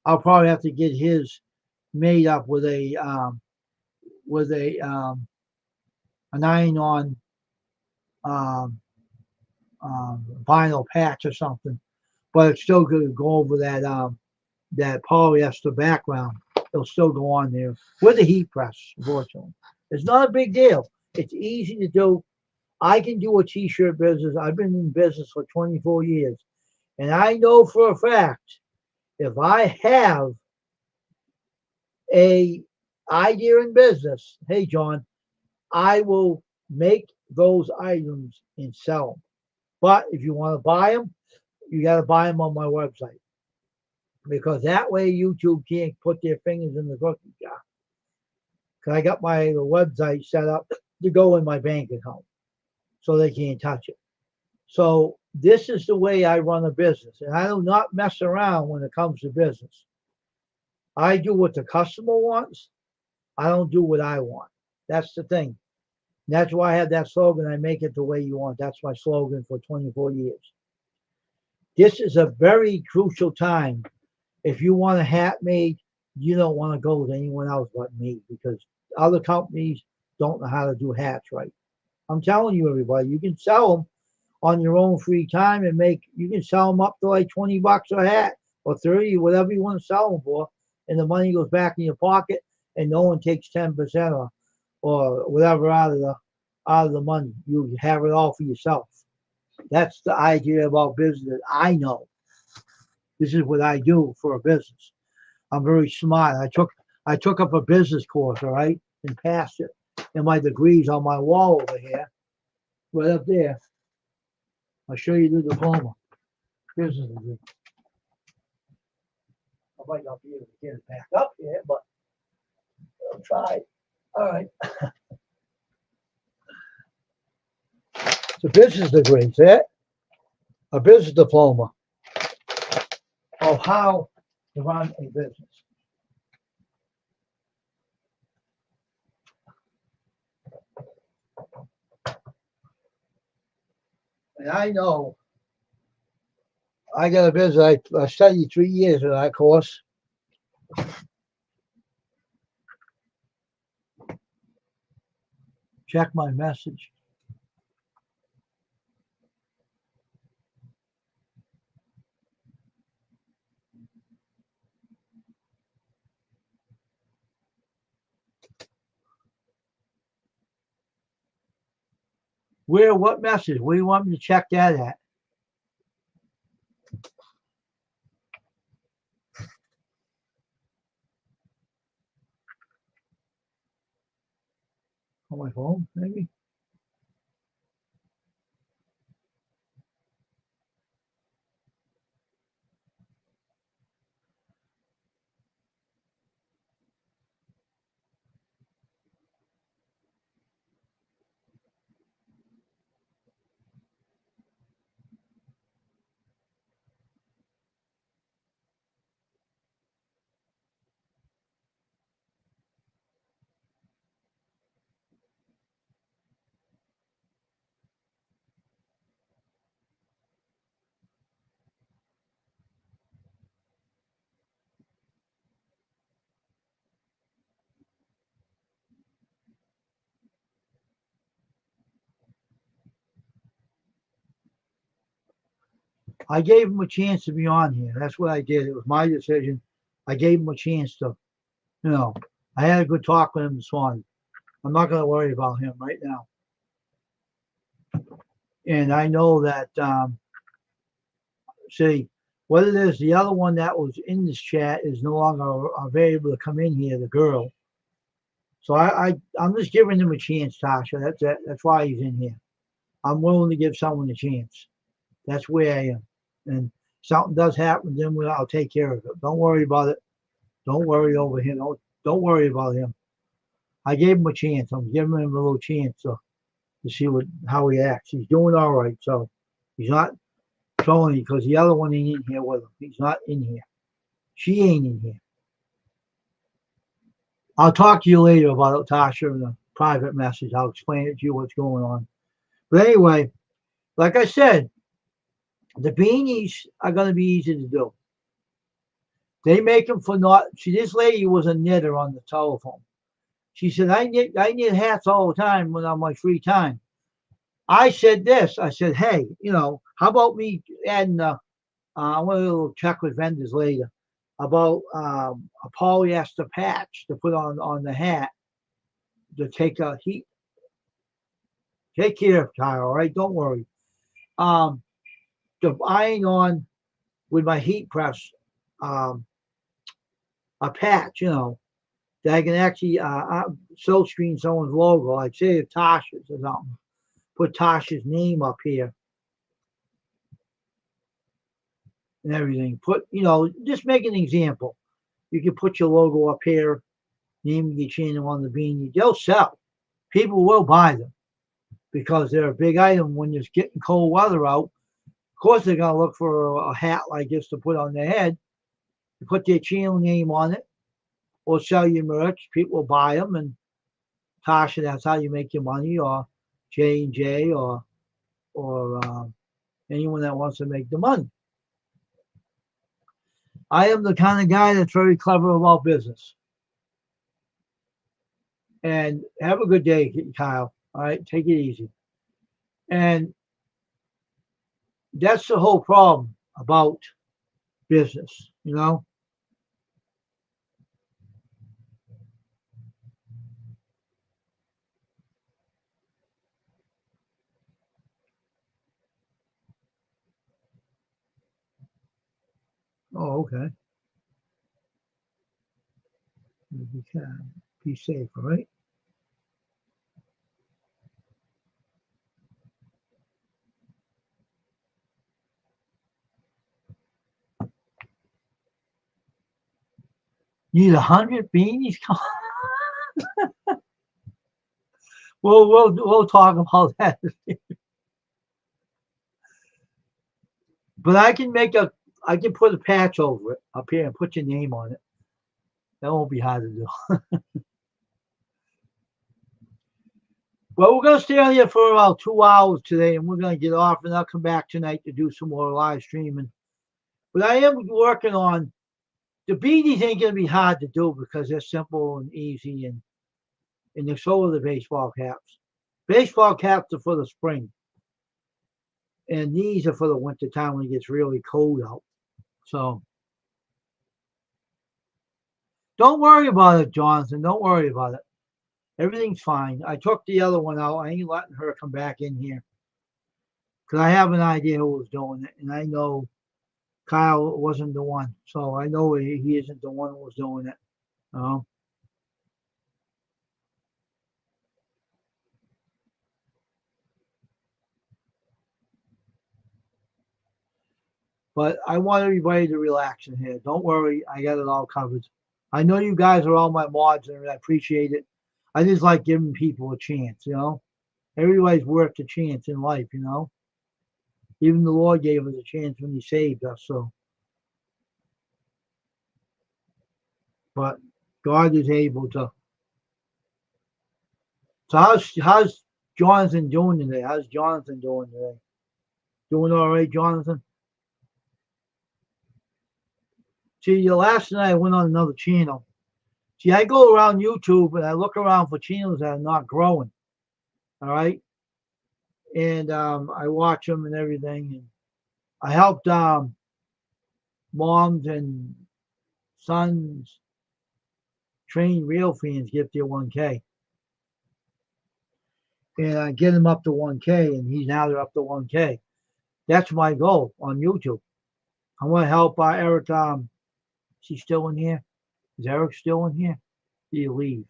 I'll probably have to get his made up with a an iron-on um, vinyl patch or something, but it's still going to go over that polyester background. It'll still go on there with a heat press. Unfortunately, it's not a big deal. It's easy to do. I can do a t-shirt business. I've been in business for 24 years, and I know for a fact if I have a idea in business, hey John, I will make those items and sell them. But if you want to buy them, you got to buy them on my website because that way YouTube can't put their fingers in the cookie jar. Because I got my website set up to go in my bank account, so they can't touch it. So this is the way I run a business, and I do not mess around when it comes to business. I do what the customer wants. I don't do what I want. That's the thing. That's why I have that slogan, I make it the way you want. That's my slogan for 24 years. This is a very crucial time. If you want a hat made, you don't want to go with anyone else but me because other companies don't know how to do hats right. I'm telling you, everybody, you can sell them on your own free time and you can sell them up to like $20 a hat or 30, whatever you want to sell them for. And the money goes back in your pocket and no one takes 10% or whatever out of the money. You have it all for yourself. That's the idea about business. I know this is what I do for a business. I'm very smart. I took up a business course, all right, and passed it. And my degree's on my wall over here, right up there. I'll show you the diploma, business degree. I might not be able to get it back up here, but I'll try. All right. It's a business degree, see it? A business diploma of how to run a business. And I know I got a business. I studied 3 years of that course. Check my message. Where? What message? Where do you want me to check that at? On my phone, maybe? I gave him a chance to be on here. That's what I did. It was my decision. I gave him a chance to, you know, I had a good talk with him this morning. I'm not going to worry about him right now. And I know that, see, what it is, the other one that was in this chat is no longer available to come in here, the girl. So I'm just giving him a chance, Tasha. That's it. That's why he's in here. I'm willing to give someone a chance. That's where I am. And something does happen, then I'll take care of it. Don't worry about it. Don't worry over him. Don't worry about him. I gave him a chance. I'm giving him a little chance to see how he acts. He's doing all right. So he's not trolling because the other one ain't in here with him. He's not in here. She ain't in here. I'll talk to you later about it, Tasha, in a private message. I'll explain it to you what's going on. But anyway, like I said, the beanies are going to be easy to do. They make them for not. See, this lady was a knitter on the telephone. She said, I knit hats all the time when on my free time. I said this. I said, hey, how about me adding I want to check with vendors later about a polyester patch to put on the hat to take a heat. Take care of Kyle, all right? Don't worry. To iron on with my heat press a patch, that I can actually silk screen someone's logo, like say Tasha's or something. Put Tasha's name up here and everything. Just make an example. You can put your logo up here, name your channel on the beanie. They'll sell. People will buy them because they're a big item when it's getting cold weather out. Of course, they're going to look for a hat like this to put on their head. You put their channel name on it or sell your merch. People will buy them. And Tasha, that's how you make your money, or J&J or anyone that wants to make the money. I am the kind of guy that's very clever about business. And have a good day, Kyle. All right, take it easy. And that's the whole problem about business, Oh, okay. You can be safe, all right? Need 100 beanies? We'll talk about that. But I can put a patch over it up here and put your name on it. That won't be hard to do. Well, we're going to stay on here for about 2 hours today, and we're going to get off, and I'll come back tonight to do some more live streaming. But I am working on the beanies. Ain't going to be hard to do because they're simple and easy, and they're so are the baseball caps. Baseball caps are for the spring, and these are for the winter time when it gets really cold out. So don't worry about it, Jonathan. Don't worry about it. Everything's fine. I took the other one out. I ain't letting her come back in here because I have an idea who was doing it, and I know Kyle wasn't the one. So I know he isn't the one who was doing it. Um, but I want everybody to relax in here. Don't worry, I got it all covered. I know you guys are all my mods, and I appreciate it. I just like giving people a chance, you know. Everybody's worth a chance in life, you know. Even the Lord gave us a chance when He saved us. So, but God is able to. So how's Jonathan doing today? How's Jonathan doing today? Doing all right, Jonathan? See, the last night I went on another channel. See, I go around YouTube and I look around for channels that are not growing. All right, and I watch them and everything. And I helped moms and sons train real fans get their 1K, and I get them up to 1K, and he's now they're up to 1K. That's my goal on YouTube. I want to help Eric. Is he still in here? Is Eric still in here? Did he leave?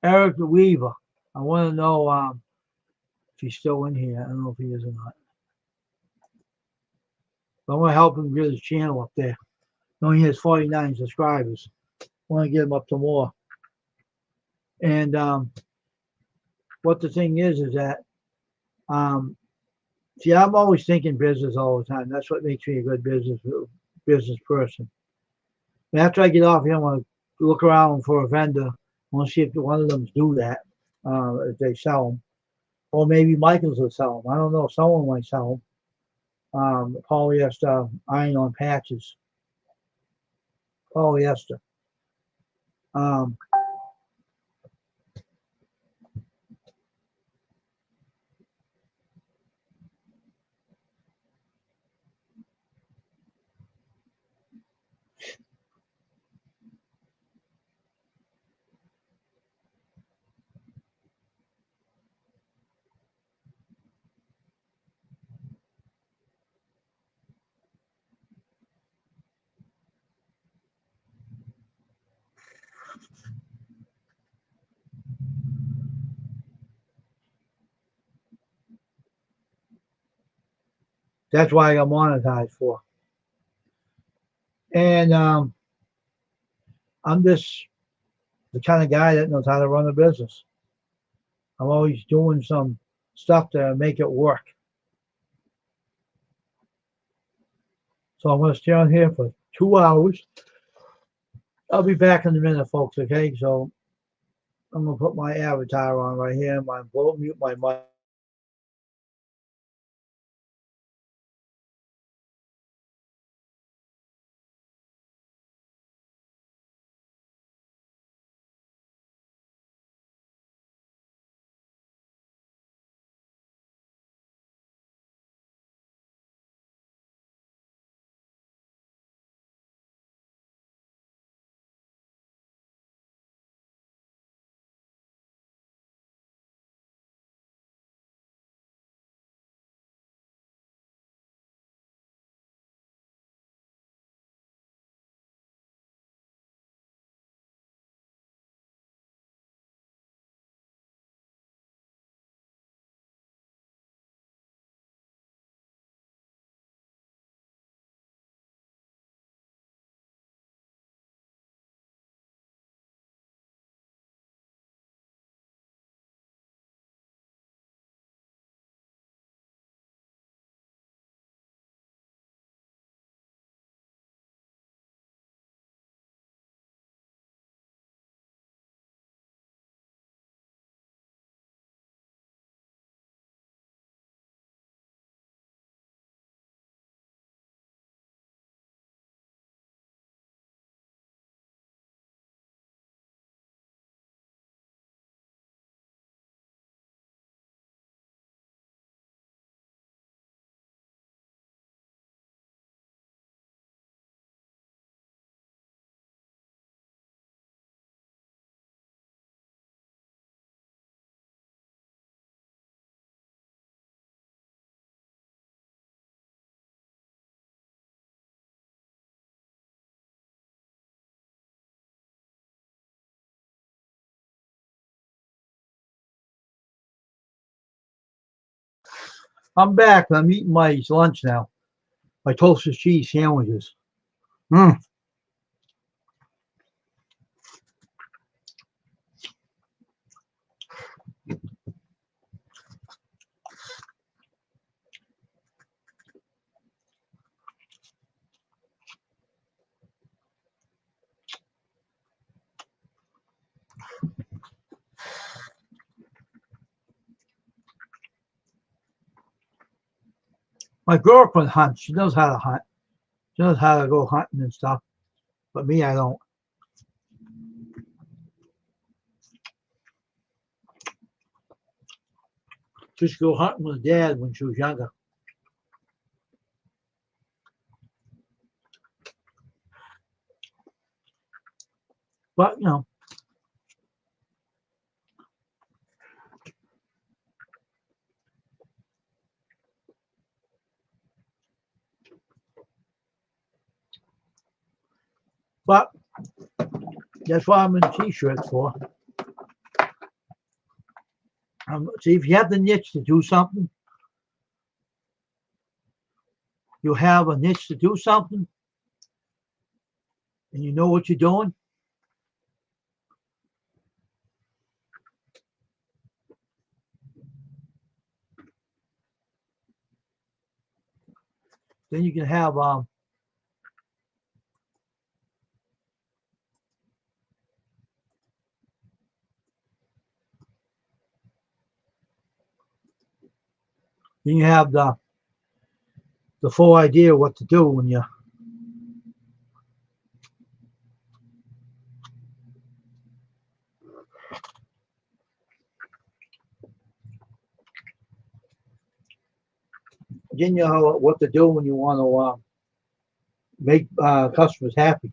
Eric Weaver. I want to know if he's still in here. I don't know if he is or not. But I want to help him get his channel up there. He has 49 subscribers. I want to get him up to more. And what the thing is that, see, I'm always thinking business all the time. That's what makes me a good business person. And after I get off here, I want to look around for a vendor. I want to see if one of them do that, if they sell them. Or maybe Michaels will sell them. I don't know. Someone might sell them. Polyester iron-on patches. Polyester. Um, that's why I got monetized for. And I'm just the kind of guy that knows how to run a business. I'm always doing some stuff to make it work. So I'm going to stay on here for 2 hours. I'll be back in a minute, folks. Okay, so I'm going to put my avatar on right here. Mute my mic. I'm back. I'm eating my lunch now. My toasted cheese sandwiches. Mm. My girlfriend hunts. She knows how to hunt. She knows how to go hunting and stuff. But me, I don't. She used to go hunting with Dad when she was younger. But, but that's what I'm in t-shirts for. See, if you have the niche to do something, you have a niche to do something, and you know what you're doing, then you can have the full idea of what to do when you. Then you know what to do when you want to make customers happy.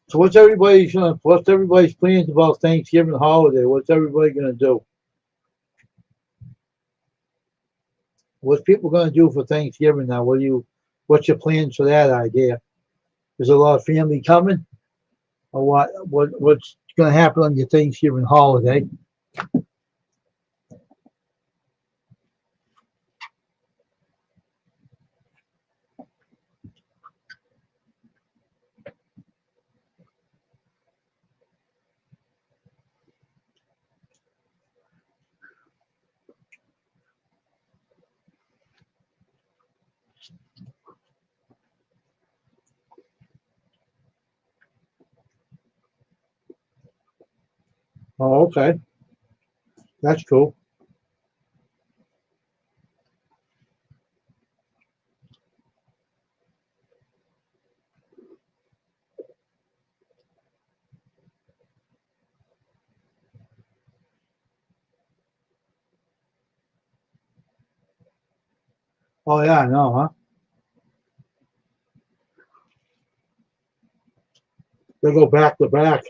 So what's everybody's plans about Thanksgiving holiday? What's everybody gonna do? What's people gonna do for Thanksgiving now? What's your plans for that idea? Is a lot of family coming, or what's gonna happen on your Thanksgiving holiday? Oh, okay, that's cool. Oh yeah, I know, huh? They go back to back.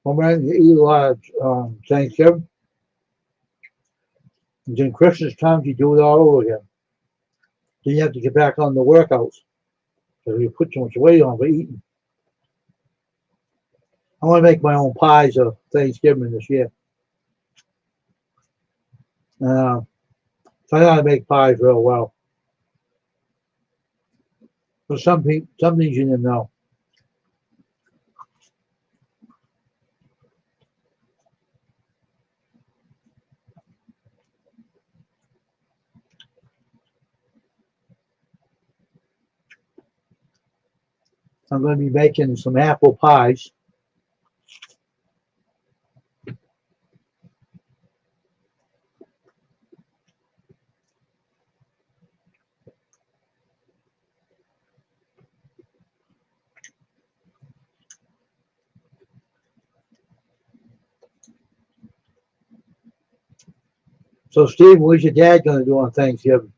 Well, man, you eat a lot of Thanksgiving, and then Christmas time you do it all over again. Then you have to get back on the workouts because you put too much weight on for eating. I want to make my own pies of Thanksgiving this year. Uh, so I know how to make pies real well. But some things you didn't know. I'm going to be making some apple pies. So, Steve, what's your dad going to do on Thanksgiving?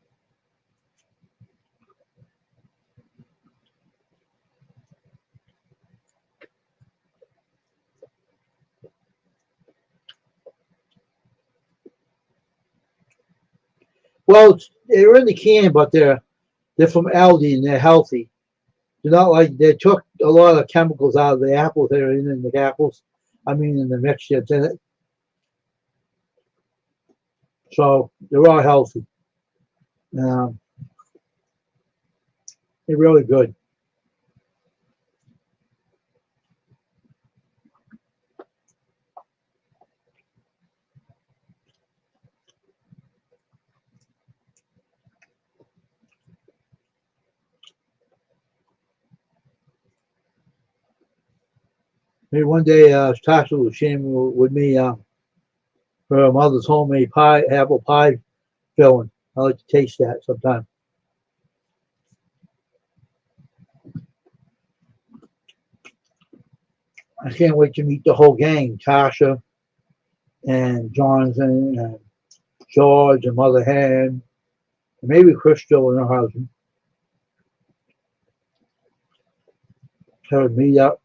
Well, they're in the can, but they're from Aldi and they're healthy. They're not like they took a lot of chemicals out of the apples that are in the apples. I mean, in the mixture that's in it. So they're all healthy. Um, they're really good. Maybe one day, Tasha was sharing with me her mother's homemade pie, apple pie filling. I like to taste that sometime. I can't wait to meet the whole gang, Tasha and Jonathan and George and Mother Hen, and maybe Crystal and her husband. Have a meet up,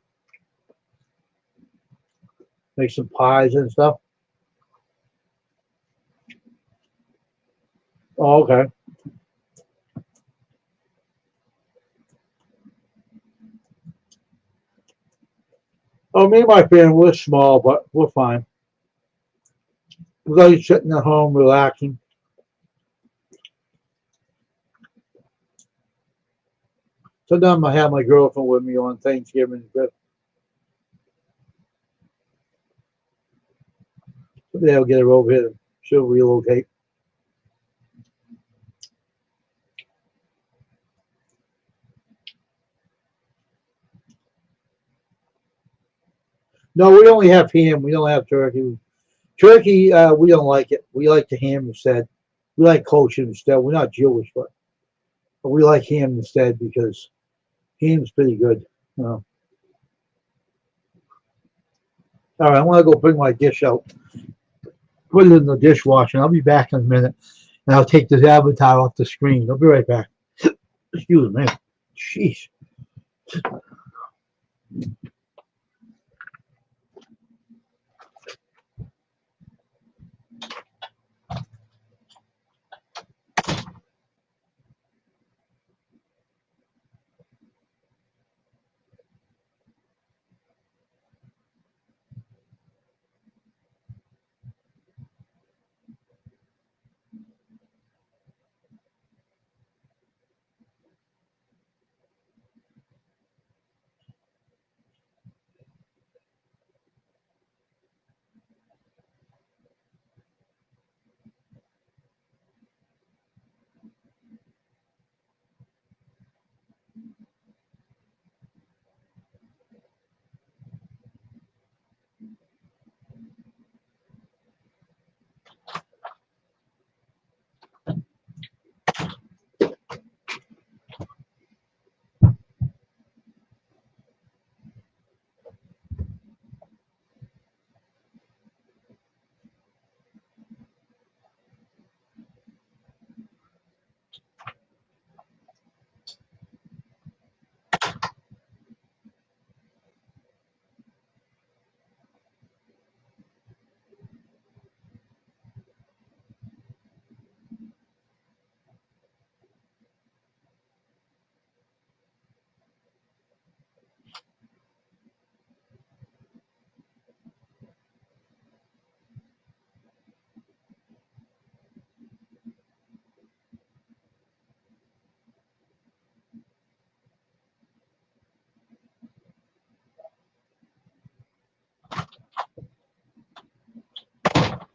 make some pies and stuff. Oh, okay. Oh, me and my family, we're small, but we're fine. We're like sitting at home relaxing. Sometimes I have my girlfriend with me on Thanksgiving. Someday I'll get her over here. She'll relocate. No, we only have ham. We don't have turkey. Turkey, we don't like it. We like the ham instead. We like kosher instead. We're not Jewish, but we like ham instead because ham's pretty good. You know. All right, I want to go bring my dish out. Put it in the dishwasher. I'll be back in a minute, and I'll take this avatar off the screen. I'll be right back. Excuse me. Jeez.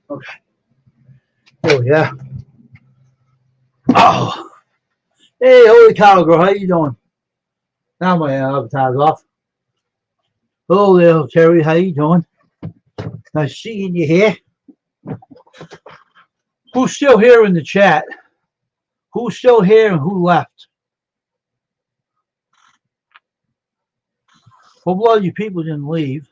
Okay. Oh yeah. Oh. Hey, holy cow, girl. How you doing? Now my avatar's off. Hello there, Terry. How you doing? Nice seeing you here. Who's still here in the chat? Who's still here and who left? Hope a lot of you people didn't leave.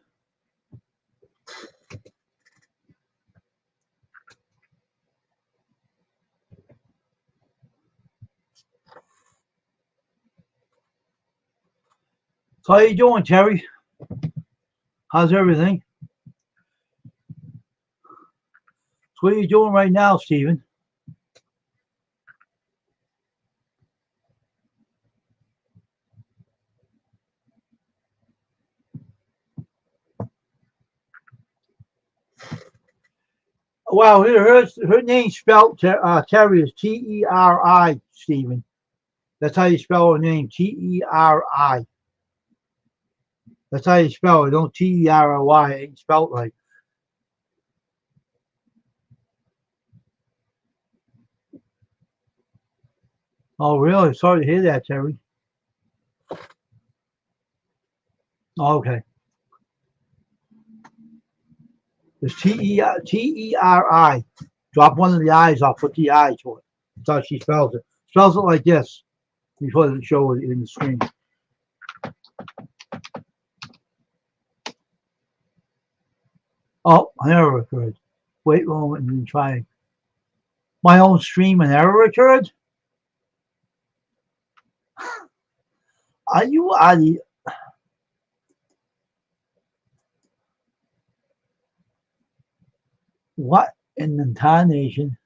So how you doing, Terry? How's everything? So what are you doing right now, Stephen? Well, her name's spelled Terry is Teri, Stephen. That's how you spell her name, Teri. That's how you spell it. Don't Terry. It ain't spelled right. Oh, really? Sorry to hear that, Terry. Oh, okay. It's Teri. Drop one of the I's off. Put the I to it. That's how she spells it. Spells it like this. Before the show it in the screen. Oh, an error occurred. Wait a moment and try my own stream. An error occurred. Are you out of what in the entire nation?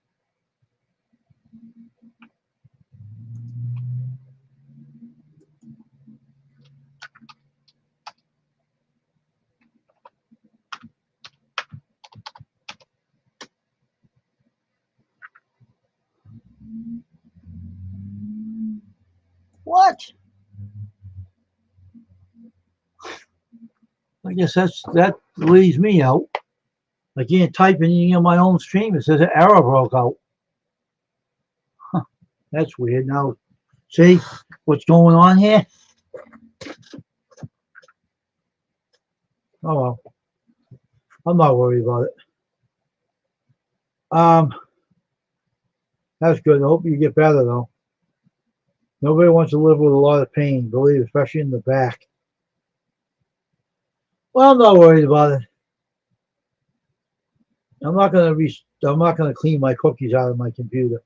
What? I guess that leaves me out. I can't type anything on my own stream. It says an error broke out. Huh, that's weird. Now, see what's going on here? Oh well, I'm not worried about it. That's good. I hope you get better though. Nobody wants to live with a lot of pain, believe, especially in the back. Well, I'm not worried about it. I'm not gonna clean my cookies out of my computer.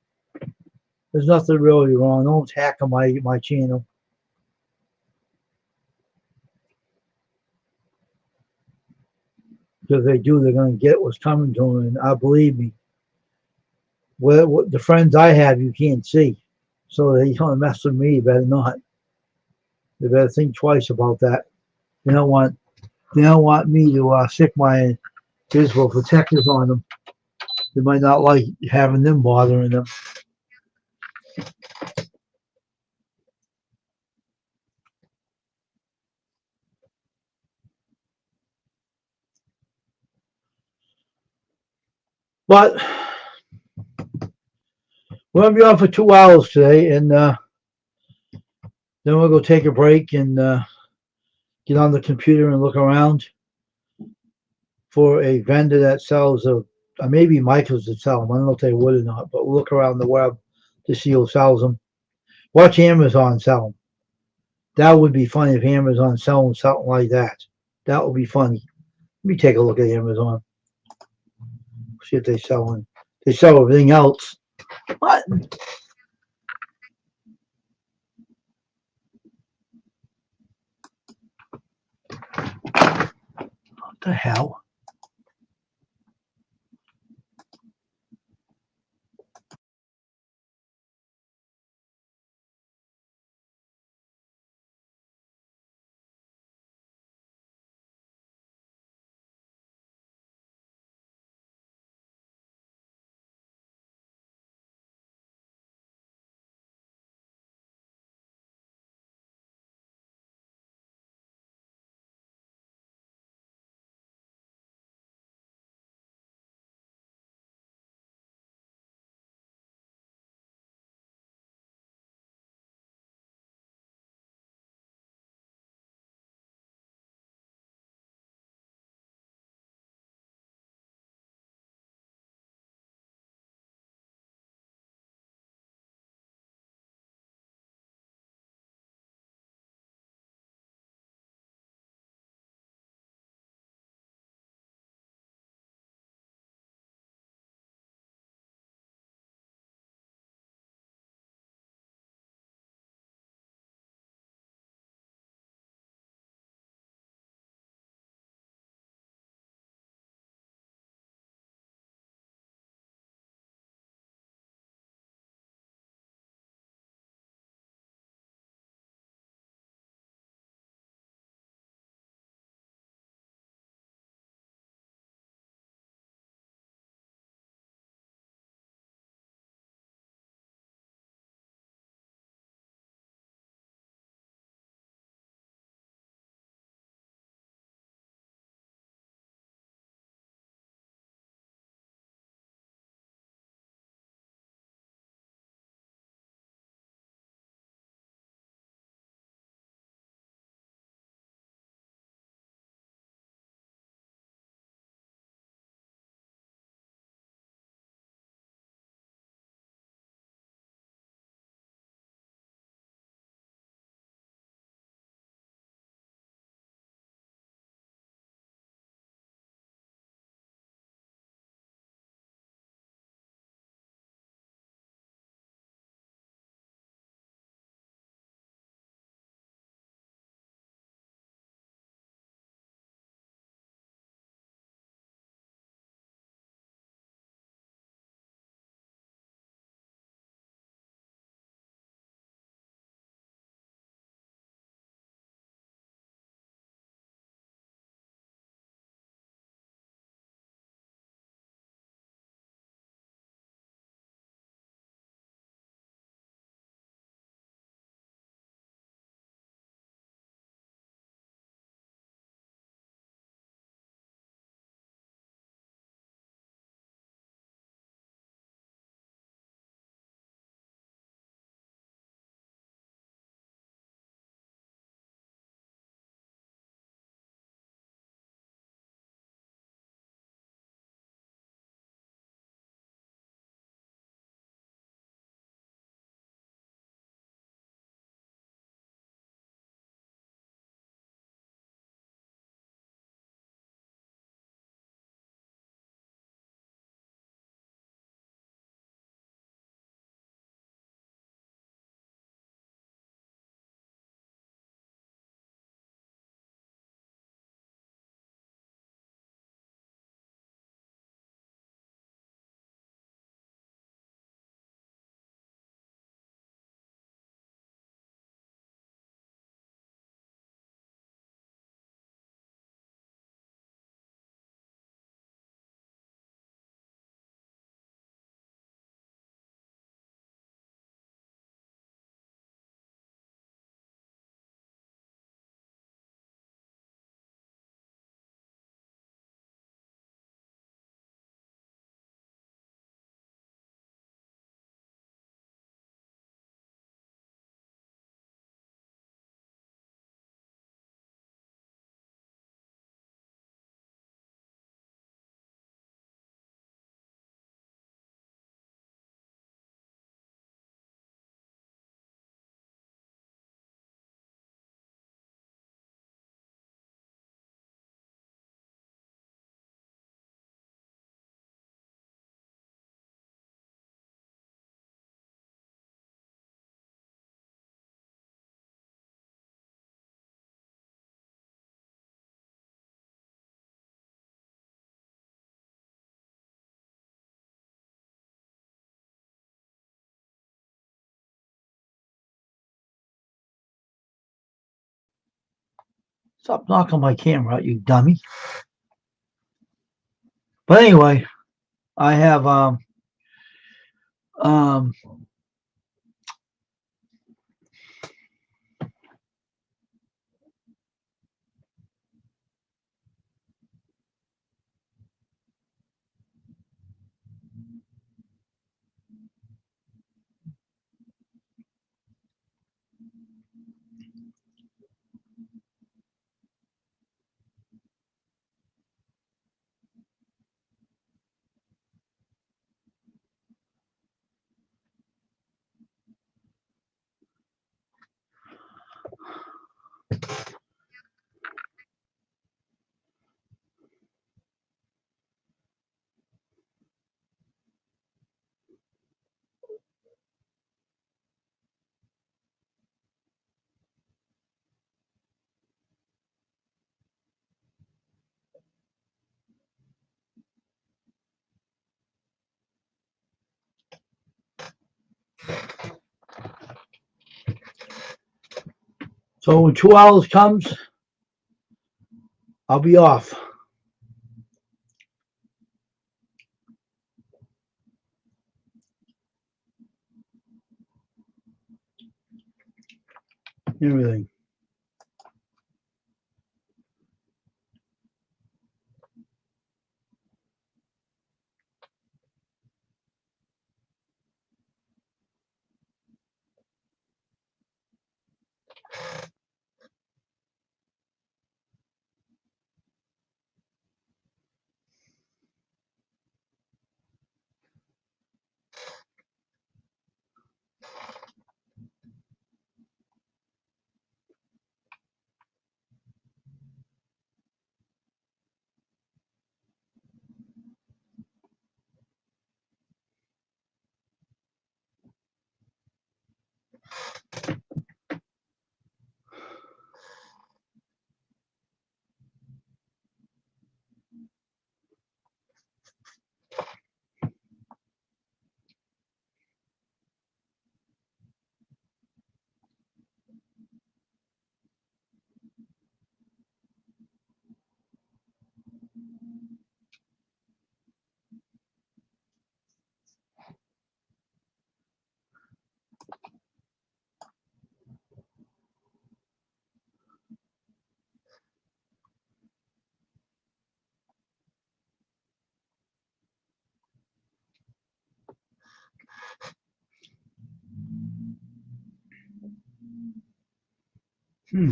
There's nothing really wrong. No one's hacking my channel. Because they do, they're gonna get what's coming to them. And I believe me, what the friends I have, you can't see. So they don't mess with me. You better not. They better think twice about that. They don't want me to stick my visible protectors on them. They might not like having them bothering them. But we're gonna be on for 2 hours today, and then we'll go take a break and get on the computer and look around for a vendor that sells maybe Michaels that sell them. I don't know if they would or not, but we'll look around the web to see who sells them. Watch Amazon sell them. That would be funny if Amazon selling something like that. That would be funny. Let me take a look at Amazon. See if they selling. They sell everything else. What? What the hell? Stop knocking my camera out, you dummy. But anyway, I have um so when 2 hours comes, I'll be off. Everything. Hmm.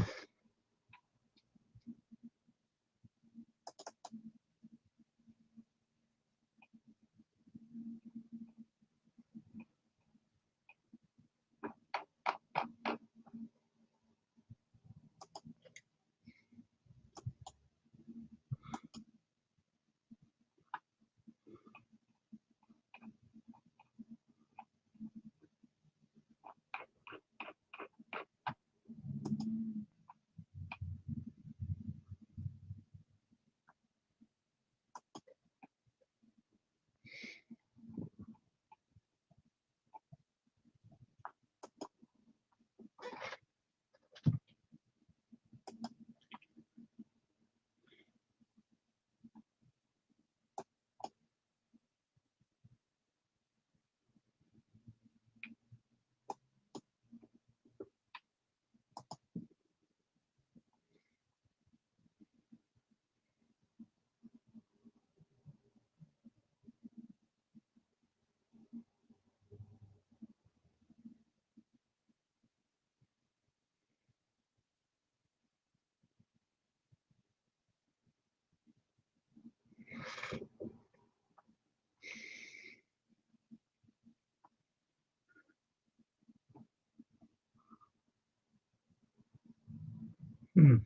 Hmm.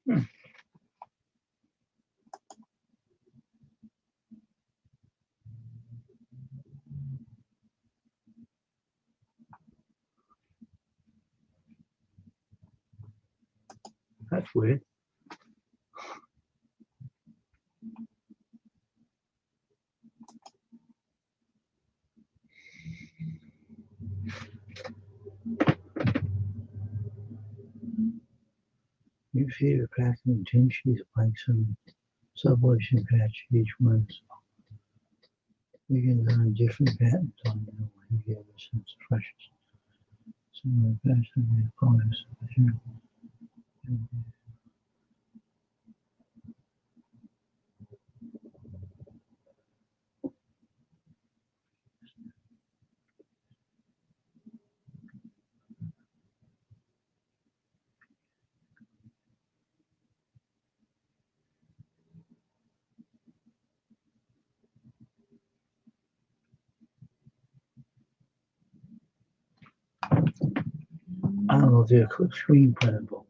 Hmm. That's weird. You see the pattern in 10 sheets of blank some sublution patch each one. You can learn different patterns on the one you get a sense of freshness. Similar pattern in the colors. I don't know if they're screen printable.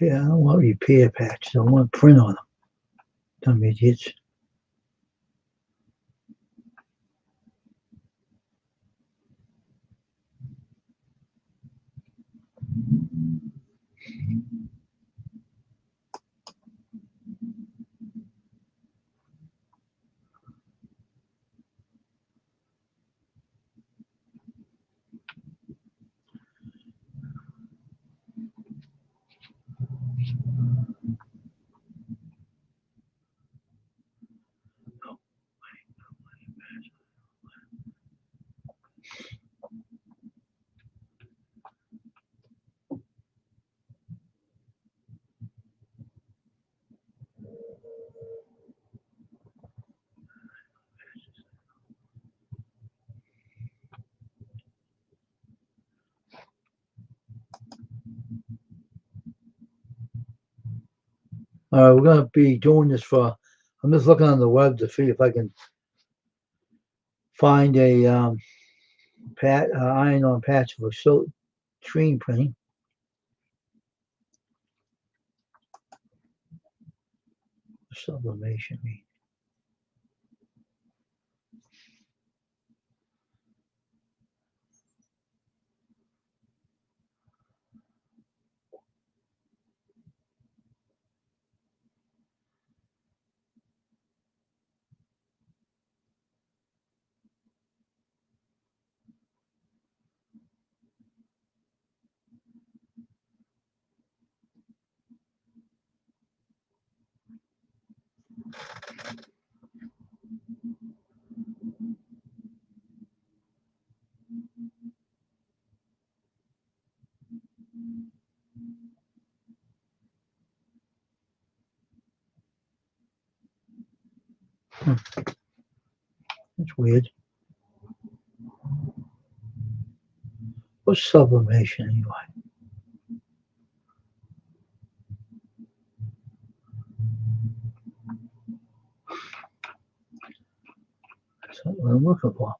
Yeah, I don't want repair patches. I want to print on them. Dumb idiots. All right, we're going to be doing this for. I'm just looking on the web to see if I can find a iron-on patch for silk screen printing. Sublimation. That's weird. What's sublimation anyway? That's not what I'm looking for.